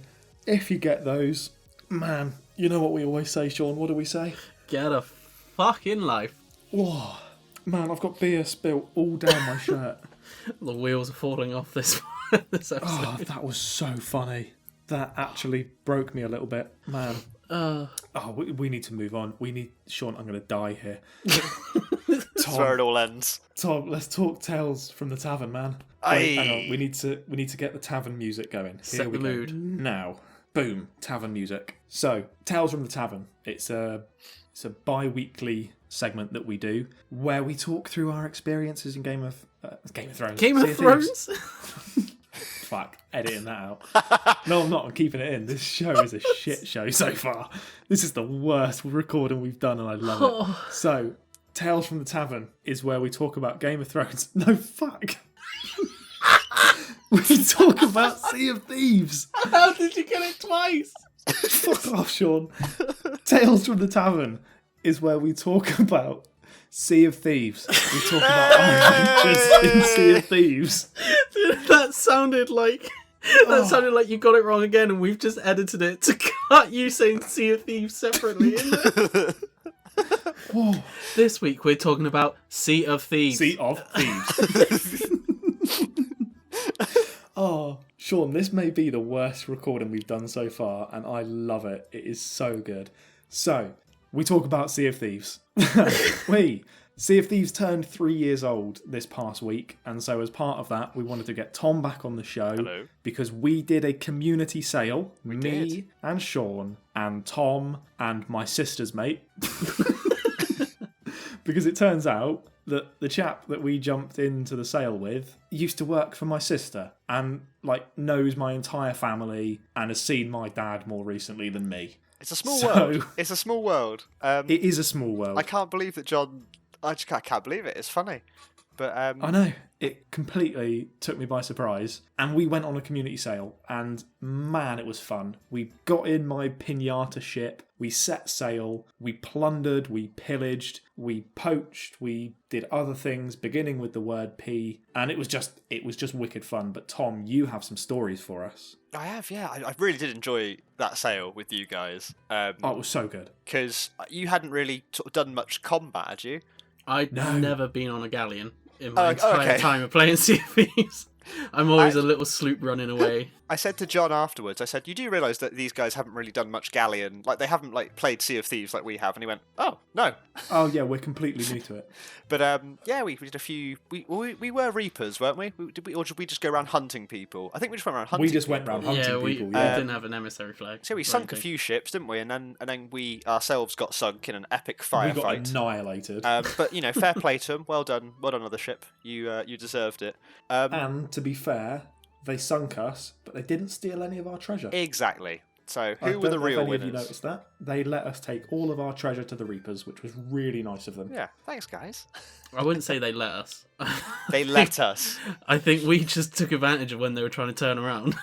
Speaker 1: If you get those, man, you know what we always say, Sean? What do we say?
Speaker 2: Get a fucking life.
Speaker 1: Oh, man, I've got beer spilt all down my shirt.
Speaker 2: The wheels are falling off this episode.
Speaker 1: Oh, that was so funny. That actually broke me a little bit, man.
Speaker 2: Uh,
Speaker 1: We need to move on. Sean, I'm going to die here.
Speaker 3: That's where it all ends.
Speaker 1: Tom, let's talk Tales from the Tavern, man. Wait, hang on. We need to get the tavern music going.
Speaker 2: Set the mood.
Speaker 1: Now. Boom, tavern music. So, Tales from the Tavern. It's a bi-weekly segment that we do where we talk through our experiences in Game of Thrones.
Speaker 2: Game of Thrones?
Speaker 1: Fuck, editing that out. No, I'm not. I'm keeping it in. This show is a shit show so far. This is the worst recording we've done, and I love it. So, Tales from the Tavern is where we talk about Game of Thrones. No, fuck. We talk about Sea of Thieves.
Speaker 2: How did you get it twice?
Speaker 1: Fuck off, Sean. Tales from the Tavern is where we talk about Sea of Thieves. We talk about Islanders in Sea of Thieves.
Speaker 2: That sounded like you got it wrong again, and we've just edited it to cut you saying Sea of Thieves separately.
Speaker 1: Whoa.
Speaker 2: This week we're talking about Sea of Thieves.
Speaker 1: Sea of Thieves. Oh, Sean, this may be the worst recording we've done so far, and I love it. It is so good. So, we talk about Sea of Thieves. Sea of Thieves turned 3 years old this past week, and so as part of that, we wanted to get Tom back on the show.
Speaker 3: Hello.
Speaker 1: Because we did a community sale. Me
Speaker 3: did.
Speaker 1: and Sean and Tom and my sister's mate. Because it turns out that the chap that we jumped into the sale with used to work for my sister and knows my entire family and has seen my dad more recently than me.
Speaker 3: It's a small world. It's a small world.
Speaker 1: It is a small world.
Speaker 3: I can't believe that John. I can't believe it. It's funny, but
Speaker 1: I know it completely took me by surprise. And we went on a community sale, and man, it was fun. We got in my pinata ship. We set sail. We plundered. We pillaged. We poached. We did other things, beginning with the word P. And it was just wicked fun. But Tom, you have some stories for us.
Speaker 3: I have, yeah. I really did enjoy that sale with you guys.
Speaker 1: It was so good.
Speaker 3: Because you hadn't really sort of done much combat, had you?
Speaker 2: I'd never been on a galleon in my entire time of playing Sea of Thieves. I'm always a little sloop running away.
Speaker 3: I said to John afterwards, I said, you do realise that these guys haven't really done much galleon, they haven't played Sea of Thieves like we have, and he went, oh, no.
Speaker 1: Oh yeah, we're completely new to it.
Speaker 3: But we did a few, we were reapers, weren't we? Or did we just go around hunting people? I think we just went around hunting people.
Speaker 1: We just went around hunting people,
Speaker 2: we didn't have an emissary flag.
Speaker 3: So we sunk a few ships, didn't we? And then we ourselves got sunk in an epic firefight.
Speaker 1: We got annihilated.
Speaker 3: But, fair play to them. Well done, other ship. You deserved it.
Speaker 1: And to be fair, they sunk us, but they didn't steal any of our treasure.
Speaker 3: Exactly. So who were the real winners?
Speaker 1: Have you noticed that? They let us take all of our treasure to the Reapers, which was really nice of them.
Speaker 3: Yeah, thanks, guys.
Speaker 2: I wouldn't say they let us.
Speaker 3: They let us.
Speaker 2: I think we just took advantage of when they were trying to turn around.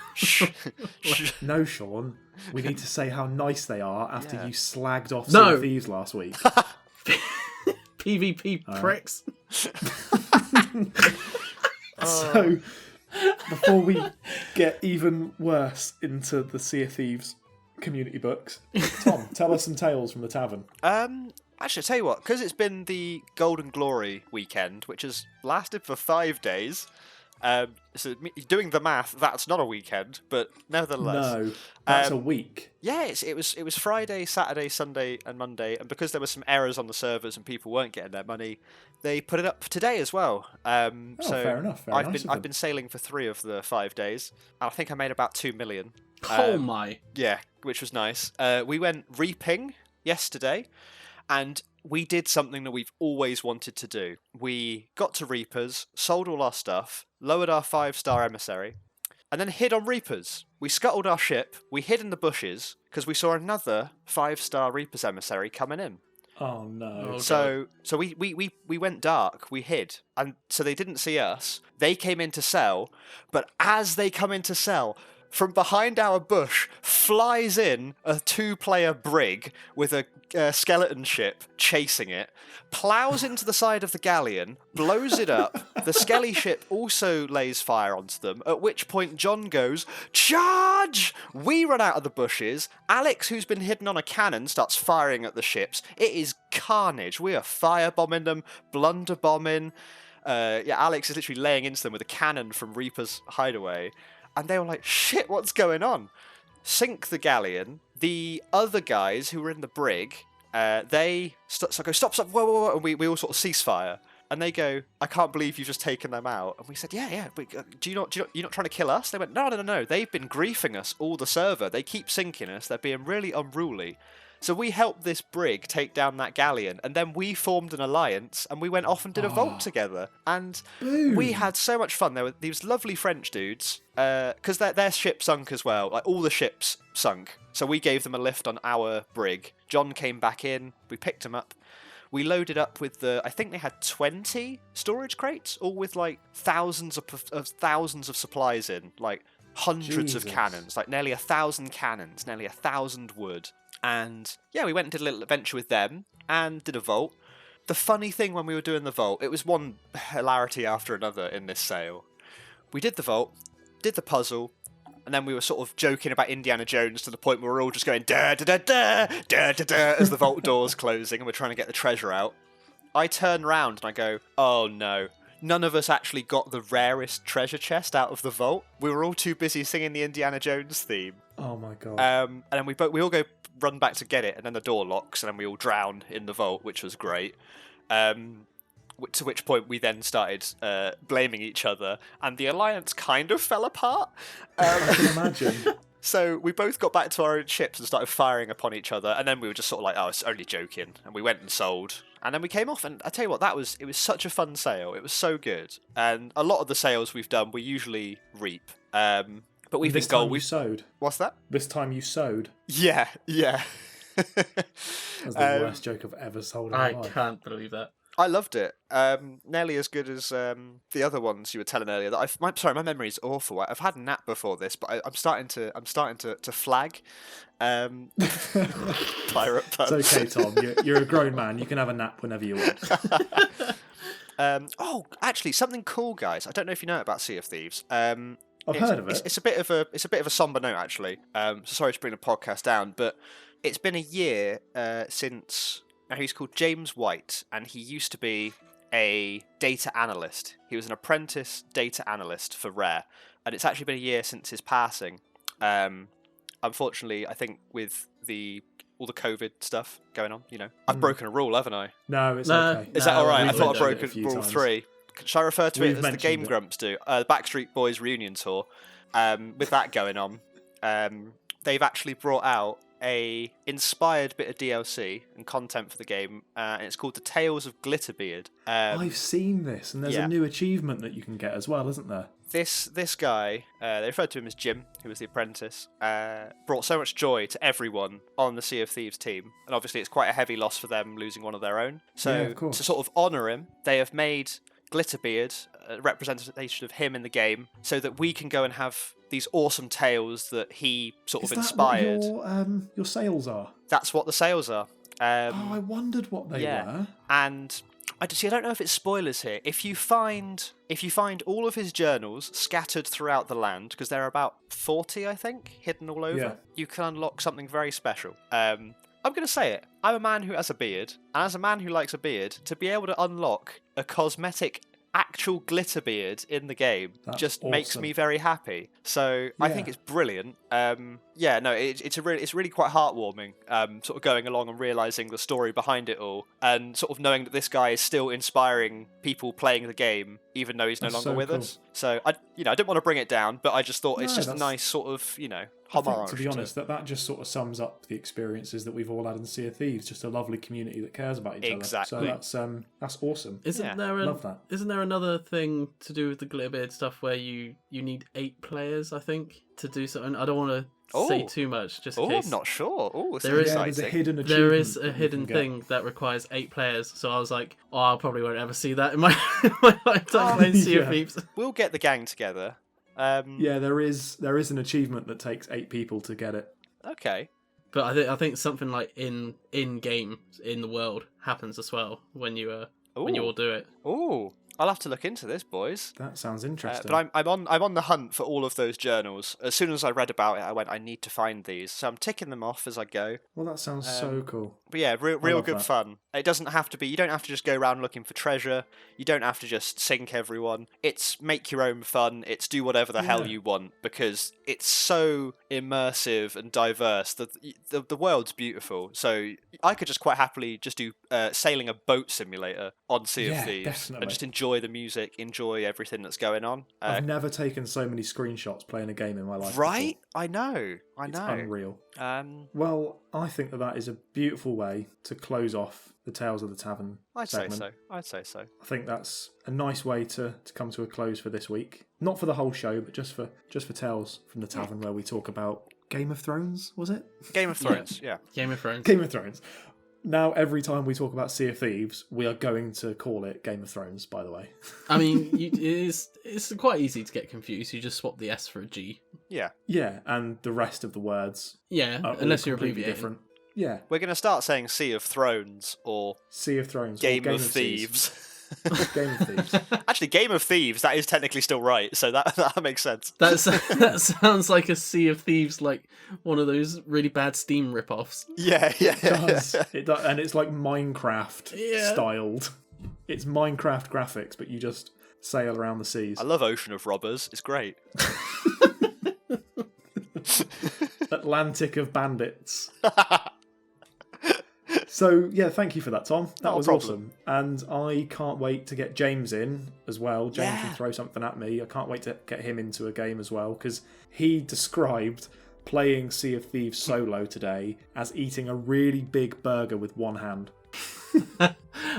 Speaker 1: No, Sean. We need to say how nice they are after you slagged off Sea of Thieves last week.
Speaker 2: PvP pricks.
Speaker 1: So, before we get even worse into the Sea of Thieves community books, Tom, tell us some tales from the tavern.
Speaker 3: Actually, I'll tell you what, because it's been the Golden Glory weekend, which has lasted for 5 days. So doing the math, that's not a weekend, but nevertheless,
Speaker 1: no, that's a week.
Speaker 3: Yeah, it was Friday, Saturday, Sunday, and Monday, and because there were some errors on the servers and people weren't getting their money, they put it up today as well. So
Speaker 1: fair enough.
Speaker 3: I've been sailing for 3 of the 5 days, and I think I made about 2 million.
Speaker 2: Oh my!
Speaker 3: Yeah, which was nice. We went reaping yesterday, and we did something that we've always wanted to do. We got to Reapers, sold all our stuff, lowered our 5-star emissary, and then hid on Reapers. We scuttled our ship, we hid in the bushes, because we saw another 5-star Reapers emissary coming in.
Speaker 1: Oh no.
Speaker 3: So we went dark, we hid, and so they didn't see us. They came in to sell, but as they come in to sell, from behind our bush flies in a 2-player brig with a skeleton ship chasing it, plows into the side of the galleon, blows it up. The skelly ship also lays fire onto them, at which point John goes, "Charge!" We run out of the bushes. Alex, who's been hidden on a cannon, starts firing at the ships. It is carnage. We are firebombing them, blunderbombing. Alex is literally laying into them with a cannon from Reaper's hideaway. And they were like, shit, what's going on? sink the galleon. The other guys who were in the brig, they so I go, stop, whoa, whoa, whoa, and we all sort of ceasefire. And they go, I can't believe you've just taken them out. And we said, yeah. You're not trying to kill us? They went, no. They've been griefing us all the server. They keep sinking us. They're being really unruly. So we helped this brig take down that galleon, and then we formed an alliance, and we went off and did a vault together. And we had so much fun. There were these lovely French dudes, because their ship sunk as well. Like, all the ships sunk. So we gave them a lift on our brig. John came back in. We picked him up. We loaded up with I think they had 20 storage crates, all with like thousands of supplies in, like hundreds of cannons, like nearly 1,000 cannons, nearly 1,000 wood. And yeah, we went and did a little adventure with them and did a vault. The funny thing when we were doing the vault, it was one hilarity after another in this sale. We did the vault, did the puzzle, and then we were sort of joking about Indiana Jones to the point where we were all just going da da da da da da da as the vault door's closing and we're trying to get the treasure out. I turn round and I go, oh no, none of us actually got the rarest treasure chest out of the vault. We were all too busy singing the Indiana Jones theme.
Speaker 1: Oh my god.
Speaker 3: And then we all go run back to get it, and then the door locks, and then we all drown in the vault, which was great. To which point we then started blaming each other, and the alliance kind of fell apart.
Speaker 1: I can imagine.
Speaker 3: So we both got back to our own ships and started firing upon each other, and then we were just sort of like, oh, it's only joking, and we went and sold. And then we came off, and I tell you what, it was such a fun sale. It was so good. And a lot of the sales we've done, we usually reap. But we've been gold.
Speaker 1: You sowed.
Speaker 3: What's that?
Speaker 1: This time you sowed.
Speaker 3: Yeah.
Speaker 1: That's the worst joke I've ever sold in my life.
Speaker 2: I can't believe that.
Speaker 3: I loved it. Nearly as good as the other ones you were telling earlier. My memory is awful. I've had a nap before this, but I'm starting to flag. Pirate puns.
Speaker 1: It's okay, Tom. You're a grown man. You can have a nap whenever you want.
Speaker 3: Actually, something cool, guys. I don't know if you know about Sea of Thieves.
Speaker 1: I've heard of it.
Speaker 3: It's a bit of a somber note, actually. So sorry to bring the podcast down, but it's been a year since. Now, he's called James White, and he used to be a data analyst. He was an apprentice data analyst for Rare, and it's actually been a year since his passing. Unfortunately, I think with all the COVID stuff going on, I've broken a rule, haven't I?
Speaker 1: No, it's okay.
Speaker 3: Is that all right? I thought I
Speaker 1: broke
Speaker 3: broke rule 3. Should I refer to it as the Game Grumps do? The Backstreet Boys reunion tour. With that going on, they've actually brought out a inspired bit of DLC and content for the game, and it's called The Tales of Glitterbeard.
Speaker 1: I've seen this, and there's a new achievement that you can get as well, isn't there?
Speaker 3: This guy, they referred to him as Jim, who was the apprentice, brought so much joy to everyone on the Sea of Thieves team, and obviously it's quite a heavy loss for them losing one of their own. So to sort of honour him, they have made Glitterbeard a representation of him in the game, so that we can go and have these awesome tales that he sort of inspired.
Speaker 1: Is that what your sales are?
Speaker 3: That's what the sales are.
Speaker 1: I wondered what they were.
Speaker 3: And I don't know if it's spoilers here. If you find all of his journals scattered throughout the land, because there are about 40, I think, hidden all over, you can unlock something very special. I'm going to say it. I'm a man who has a beard, and as a man who likes a beard, to be able to unlock a cosmetic actual Glitterbeard in the game makes me very happy. So I think it's brilliant. It's really quite heartwarming. Sort of going along and realizing the story behind it all, and sort of knowing that this guy is still inspiring people playing the game, even though he's no longer with us. So I didn't want to bring it down, but I just thought it's just a nice sort of homage.
Speaker 1: To be honest, that just sort of sums up the experiences that we've all had in Sea of Thieves. Just a lovely community that cares about each other.
Speaker 3: Exactly.
Speaker 1: So that's awesome.
Speaker 2: Love that. Isn't there another thing to do with the Glitterbeard stuff where you need 8 players, I think, to do something? I don't want to say too much, just in case.
Speaker 3: I'm not sure.
Speaker 1: There's a hidden achievement.
Speaker 2: There is a hidden thing that requires 8 players. So I was like, I probably won't ever see that in my lifetime playing Sea of Thieves.
Speaker 3: We'll get the gang together.
Speaker 1: There is an achievement that takes 8 people to get it.
Speaker 3: Okay.
Speaker 2: But I think something like in game in the world happens as well when you all do it.
Speaker 3: Ooh. I'll have to look into this, boys.
Speaker 1: That sounds interesting.
Speaker 3: But I'm on the hunt for all of those journals. As soon as I read about it, I went, I need to find these. So I'm ticking them off as I go.
Speaker 1: Well, that sounds so cool.
Speaker 3: But yeah, real good fun. It doesn't have to be. You don't have to just go around looking for treasure. You don't have to just sink everyone. It's make your own fun. It's do whatever the hell you want, because it's so immersive and diverse. The world's beautiful. So I could just quite happily just do sailing a boat simulator on Sea of Thieves
Speaker 1: definitely.
Speaker 3: and just enjoy the music, enjoy everything that's going on.
Speaker 1: I've never taken so many screenshots playing a game in my life.
Speaker 3: Right?
Speaker 1: Before.
Speaker 3: I know.
Speaker 1: It's unreal.
Speaker 3: Well,
Speaker 1: I think that is a beautiful way to close off the Tales of the Tavern segment.
Speaker 3: I'd say so.
Speaker 1: I think that's a nice way to come to a close for this week. Not for the whole show, but just for Tales from the Tavern, where we talk about Game of Thrones, was it?
Speaker 3: Game of Thrones, yeah.
Speaker 2: Game of Thrones.
Speaker 1: Game of Thrones. Now, every time we talk about Sea of Thieves, we are going to call it Game of Thrones, by the way.
Speaker 2: I mean, it's quite easy to get confused. You just swap the S for a G.
Speaker 3: Yeah.
Speaker 1: Yeah, and the rest of the words
Speaker 2: Yeah,
Speaker 1: are
Speaker 2: unless
Speaker 1: all
Speaker 2: you're
Speaker 1: completely
Speaker 2: abbreviating.
Speaker 1: different. Yeah.
Speaker 3: We're going to start saying Sea of Thrones or
Speaker 1: Sea of Thrones.
Speaker 3: Game
Speaker 1: or
Speaker 3: of
Speaker 1: Seas.
Speaker 3: Thieves.
Speaker 1: Game of Thieves.
Speaker 3: Actually, Game of Thieves, that is technically still right, so that makes sense.
Speaker 2: That sounds like a Sea of Thieves, like one of those really bad Steam rip-offs.
Speaker 3: Yeah.
Speaker 1: It does. It does. And it's like Minecraft styled. It's Minecraft graphics, but you just sail around the seas.
Speaker 3: I love Ocean of Robbers. It's great.
Speaker 1: Atlantic of Bandits. So, yeah, thank you for that, Tom. That was awesome. And I can't wait to get James in as well. James can throw something at me. I can't wait to get him into a game as well, because he described playing Sea of Thieves solo today as eating a really big burger with one hand.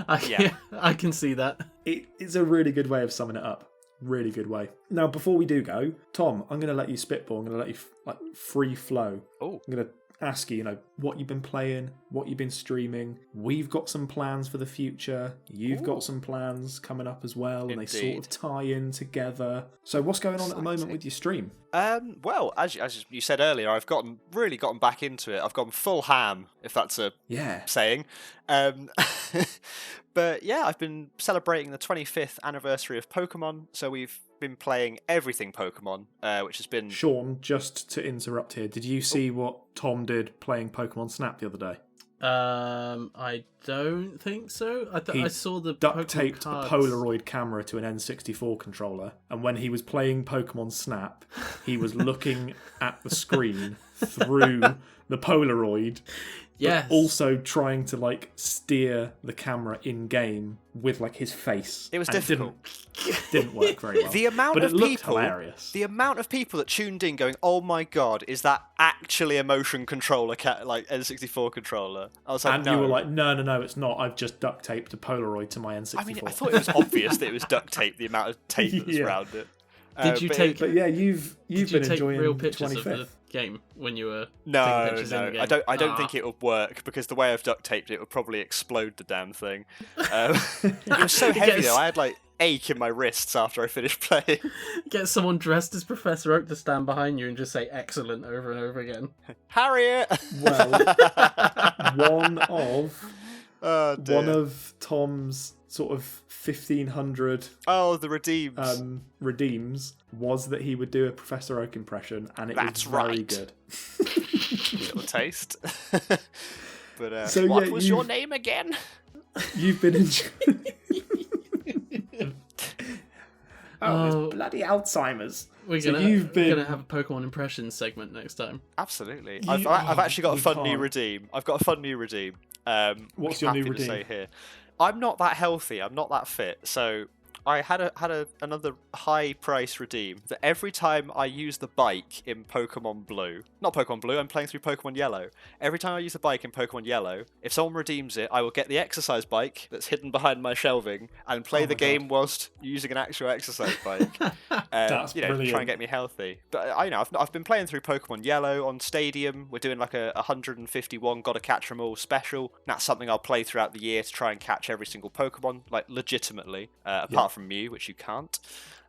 Speaker 2: I can see that.
Speaker 1: It's a really good way of summing it up. Really good way. Now, before we do go, Tom, I'm going to let you spitball. I'm going to let you free flow.
Speaker 3: Oh.
Speaker 1: I'm going to ask you, what you've been playing, what you've been streaming. We've got some plans for the future. You've got some plans coming up as well, and they sort of tie in together. So what's going on at the moment with your stream?
Speaker 3: Well, as you said earlier, I've really gotten back into it. I've gone full ham, if that's a saying. But yeah, I've been celebrating the 25th anniversary of Pokemon, so we've been playing everything Pokemon, which has been...
Speaker 1: Shaun, just to interrupt here, did you see what Tom did playing Pokemon Snap the other day?
Speaker 2: I don't think so. I saw the
Speaker 1: duct taped
Speaker 2: Pokemon
Speaker 1: a
Speaker 2: cards.
Speaker 1: Polaroid camera to an N64 controller, and when he was playing Pokemon Snap, he was looking at the screen through the Polaroid, but also trying to steer the camera in game with his face.
Speaker 3: It was difficult.
Speaker 1: Didn't work very well. But it looked hilarious.
Speaker 3: The amount of people that tuned in going, "Oh my god, is that actually a motion controller, N64 controller?" I was like,
Speaker 1: and
Speaker 3: no.
Speaker 1: you were like, no, it's not. I've just duct taped a Polaroid to my N64.
Speaker 3: I mean, I thought it was obvious that it was duct tape. The amount of tape that was around it.
Speaker 2: Did you take?
Speaker 1: But yeah, you've been enjoying
Speaker 2: real pictures
Speaker 1: 25th.
Speaker 2: of the game when you were
Speaker 3: No,
Speaker 2: taking pictures in the game?
Speaker 3: I don't think it would work because the way I've duct taped it would probably explode the damn thing. It was so heavy though. I had ache in my wrists after I finished playing.
Speaker 2: Get someone dressed as Professor Oak to stand behind you and just say "excellent" over and over again.
Speaker 3: Harriet.
Speaker 1: Well, one of Tom's sort of 1500
Speaker 3: the redeems
Speaker 1: redeems was that he would do a Professor Oak impression, and it was very good.
Speaker 3: Little taste. But
Speaker 1: so,
Speaker 3: what was your name again?
Speaker 1: You've been enjoying. It's bloody Alzheimer's.
Speaker 2: We're gonna have a Pokemon impressions segment next time.
Speaker 3: Absolutely. I've actually got a fun new redeem. I've got a fun new redeem.
Speaker 1: What's your new redeem?
Speaker 3: To say here. I'm not that healthy. I'm not that fit. So I had another high price redeem that every time I use the bike in Pokemon Blue, not Pokemon Blue, I'm playing through Pokemon Yellow. Every time I use the bike in Pokemon Yellow, if someone redeems it, I will get the exercise bike that's hidden behind my shelving and play the game whilst using an actual exercise bike.
Speaker 1: That's brilliant.
Speaker 3: Try and get me healthy. But I've been playing through Pokemon Yellow on Stadium. We're doing a 151 Gotta Catch 'Em All special. That's something I'll play throughout the year to try and catch every single Pokemon, legitimately, apart from Mew, which you can't.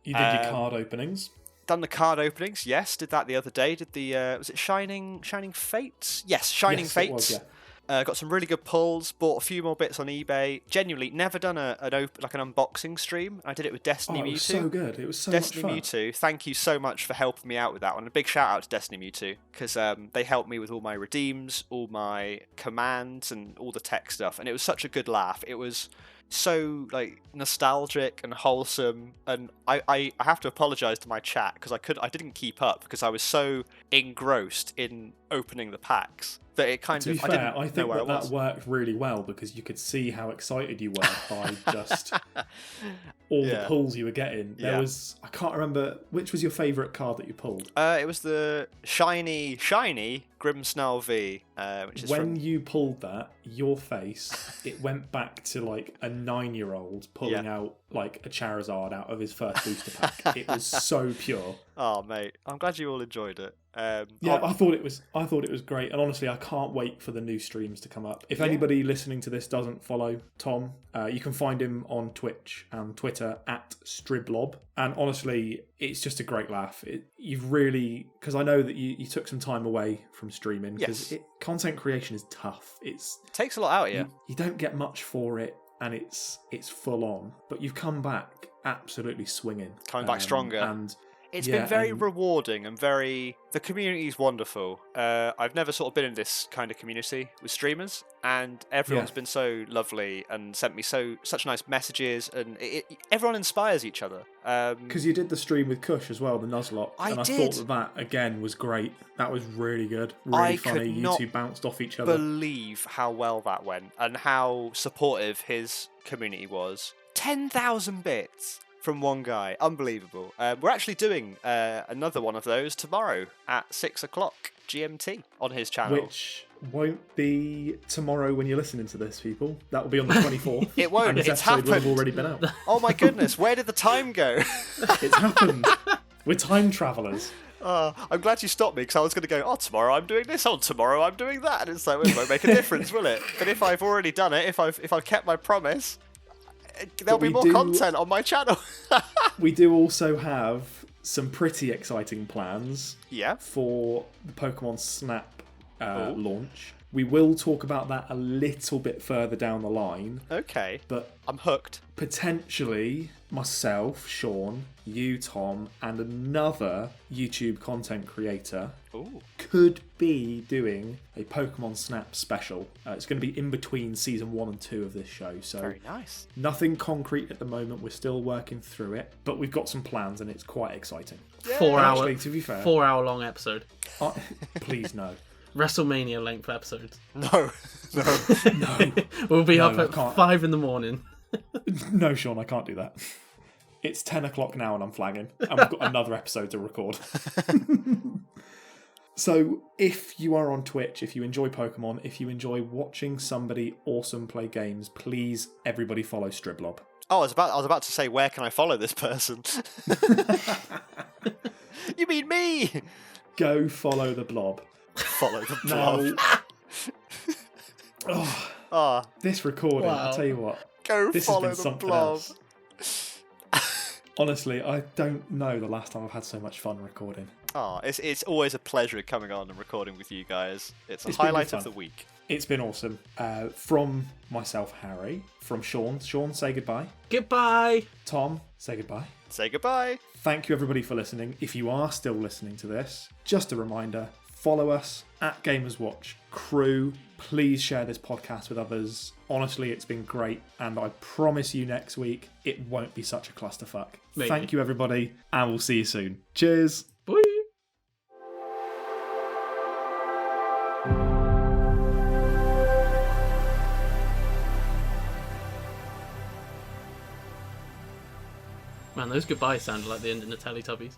Speaker 1: You did your card openings.
Speaker 3: Done the card openings, yes. Did that the other day. Did the was it Shining Fates? Yes, Shining Fates.
Speaker 1: It was, yeah.
Speaker 3: Got some really good pulls. Bought a few more bits on eBay. Genuinely, never done an unboxing stream. I did it with Destiny Mewtwo.
Speaker 1: It was so good. It was so
Speaker 3: Destiny
Speaker 1: much fun.
Speaker 3: Mewtwo. Thank you so much for helping me out with that one. A big shout out to Destiny Mewtwo because they helped me with all my redeems, all my commands, and all the tech stuff. And it was such a good laugh. It was so like nostalgic and wholesome, and I have to apologize to my chat because I didn't keep up because I was so engrossed in opening the packs that it kind
Speaker 1: To be
Speaker 3: of
Speaker 1: fair,
Speaker 3: I
Speaker 1: I
Speaker 3: didn't know
Speaker 1: think
Speaker 3: where it
Speaker 1: that
Speaker 3: was.
Speaker 1: worked really well because you could see how excited you were by just all the
Speaker 3: Yeah.
Speaker 1: pulls you were getting. There
Speaker 3: Yeah.
Speaker 1: was, I can't remember, which was your favourite card that you pulled?
Speaker 3: It was the shiny Grimsnarl V, which is
Speaker 1: When
Speaker 3: from
Speaker 1: you pulled that, your face, it went back to like a 9-year-old pulling out like a Charizard out of his first booster pack. It was so pure.
Speaker 3: Oh mate, I'm glad you all enjoyed it.
Speaker 1: Yeah, I thought it was great, and honestly, I can't wait for the new streams to come up. If anybody listening to this doesn't follow Tom, you can find him on Twitch and Twitter at Striblob. And honestly, it's just a great laugh. You've really, because I know that you took some time away from streaming because content creation is tough. It
Speaker 3: takes a lot out of you.
Speaker 1: You don't get much for it, and it's full on. But you've come back absolutely swinging,
Speaker 3: Coming back stronger.
Speaker 1: and.
Speaker 3: It's been very rewarding and the community's wonderful. I've never sort of been in this kind of community with streamers, and everyone's been so lovely and sent me such nice messages, and everyone inspires each other.
Speaker 1: Because you did the stream with Kush as well, the Nuzlocke, and I thought that again was great. That was really good, really funny. You two bounced off each other.
Speaker 3: Believe how well that went and how supportive his community was. 10,000 bits. From one guy. Unbelievable. We're actually doing another one of those tomorrow at 6 o'clock GMT on his channel.
Speaker 1: Which won't be tomorrow when you're listening to this, people. That will be on the 24th.
Speaker 3: It won't.
Speaker 1: And this
Speaker 3: It's
Speaker 1: episode will have
Speaker 3: happened.
Speaker 1: already been out.
Speaker 3: Oh my goodness, where did the time go?
Speaker 1: It's happened. We're time travellers.
Speaker 3: I'm glad you stopped me because I was going to go, tomorrow I'm doing this, tomorrow I'm doing that. And it's like, well, it won't make a difference, will it? But if I've already done it, if I've kept my promise, there'll be more content on my channel.
Speaker 1: We do also have some pretty exciting plans for the Pokemon Snap launch. We will talk about that a little bit further down the line.
Speaker 3: Okay.
Speaker 1: But
Speaker 3: I'm hooked.
Speaker 1: Potentially myself, Shaun, you, Tom, and another YouTube content creator could be doing a Pokemon Snap special. It's going to be in between season 1 and 2 of this show. So
Speaker 3: very nice.
Speaker 1: Nothing concrete at the moment. We're still working through it, but we've got some plans and it's quite exciting.
Speaker 2: Yeah. 4 hour,
Speaker 1: actually, to be fair,
Speaker 2: 4 hour long episode.
Speaker 1: Please no.
Speaker 2: WrestleMania length episodes.
Speaker 3: No.
Speaker 2: We'll be up at 5 in the morning.
Speaker 1: No, Shaun, I can't do that. It's 10 o'clock now and I'm flagging. And we've got another episode to record. So if you are on Twitch, if you enjoy Pokemon, if you enjoy watching somebody awesome play games, please, everybody follow Striblob.
Speaker 3: Oh, I was about to say, where can I follow this person? You mean me?
Speaker 1: Go follow the blob.
Speaker 3: Follow the blob.
Speaker 1: This recording,
Speaker 2: Wow.
Speaker 1: I'll tell you what.
Speaker 3: This
Speaker 1: follow
Speaker 3: has been
Speaker 1: the
Speaker 3: something
Speaker 1: blob.
Speaker 3: else.
Speaker 1: Honestly, I don't know the last time I've had so much fun recording.
Speaker 3: It's always a pleasure coming on and recording with you guys. It's a
Speaker 1: It's been
Speaker 3: highlight
Speaker 1: good
Speaker 3: of
Speaker 1: fun.
Speaker 3: the week.
Speaker 1: It's been awesome. From myself, Harry. From Shaun. Shaun, say goodbye.
Speaker 2: Goodbye.
Speaker 1: Tom, say goodbye.
Speaker 3: Say goodbye.
Speaker 1: Thank you, everybody, for listening. If you are still listening to this, just a reminder, follow us at Gamers Watch Crew. Please share this podcast with others. Honestly, it's been great, and I promise you next week it won't be such a clusterfuck.
Speaker 2: Maybe.
Speaker 1: Thank you, everybody, and we'll see you soon. Cheers.
Speaker 2: Bye. Man, those goodbyes sounded like the end of the Teletubbies.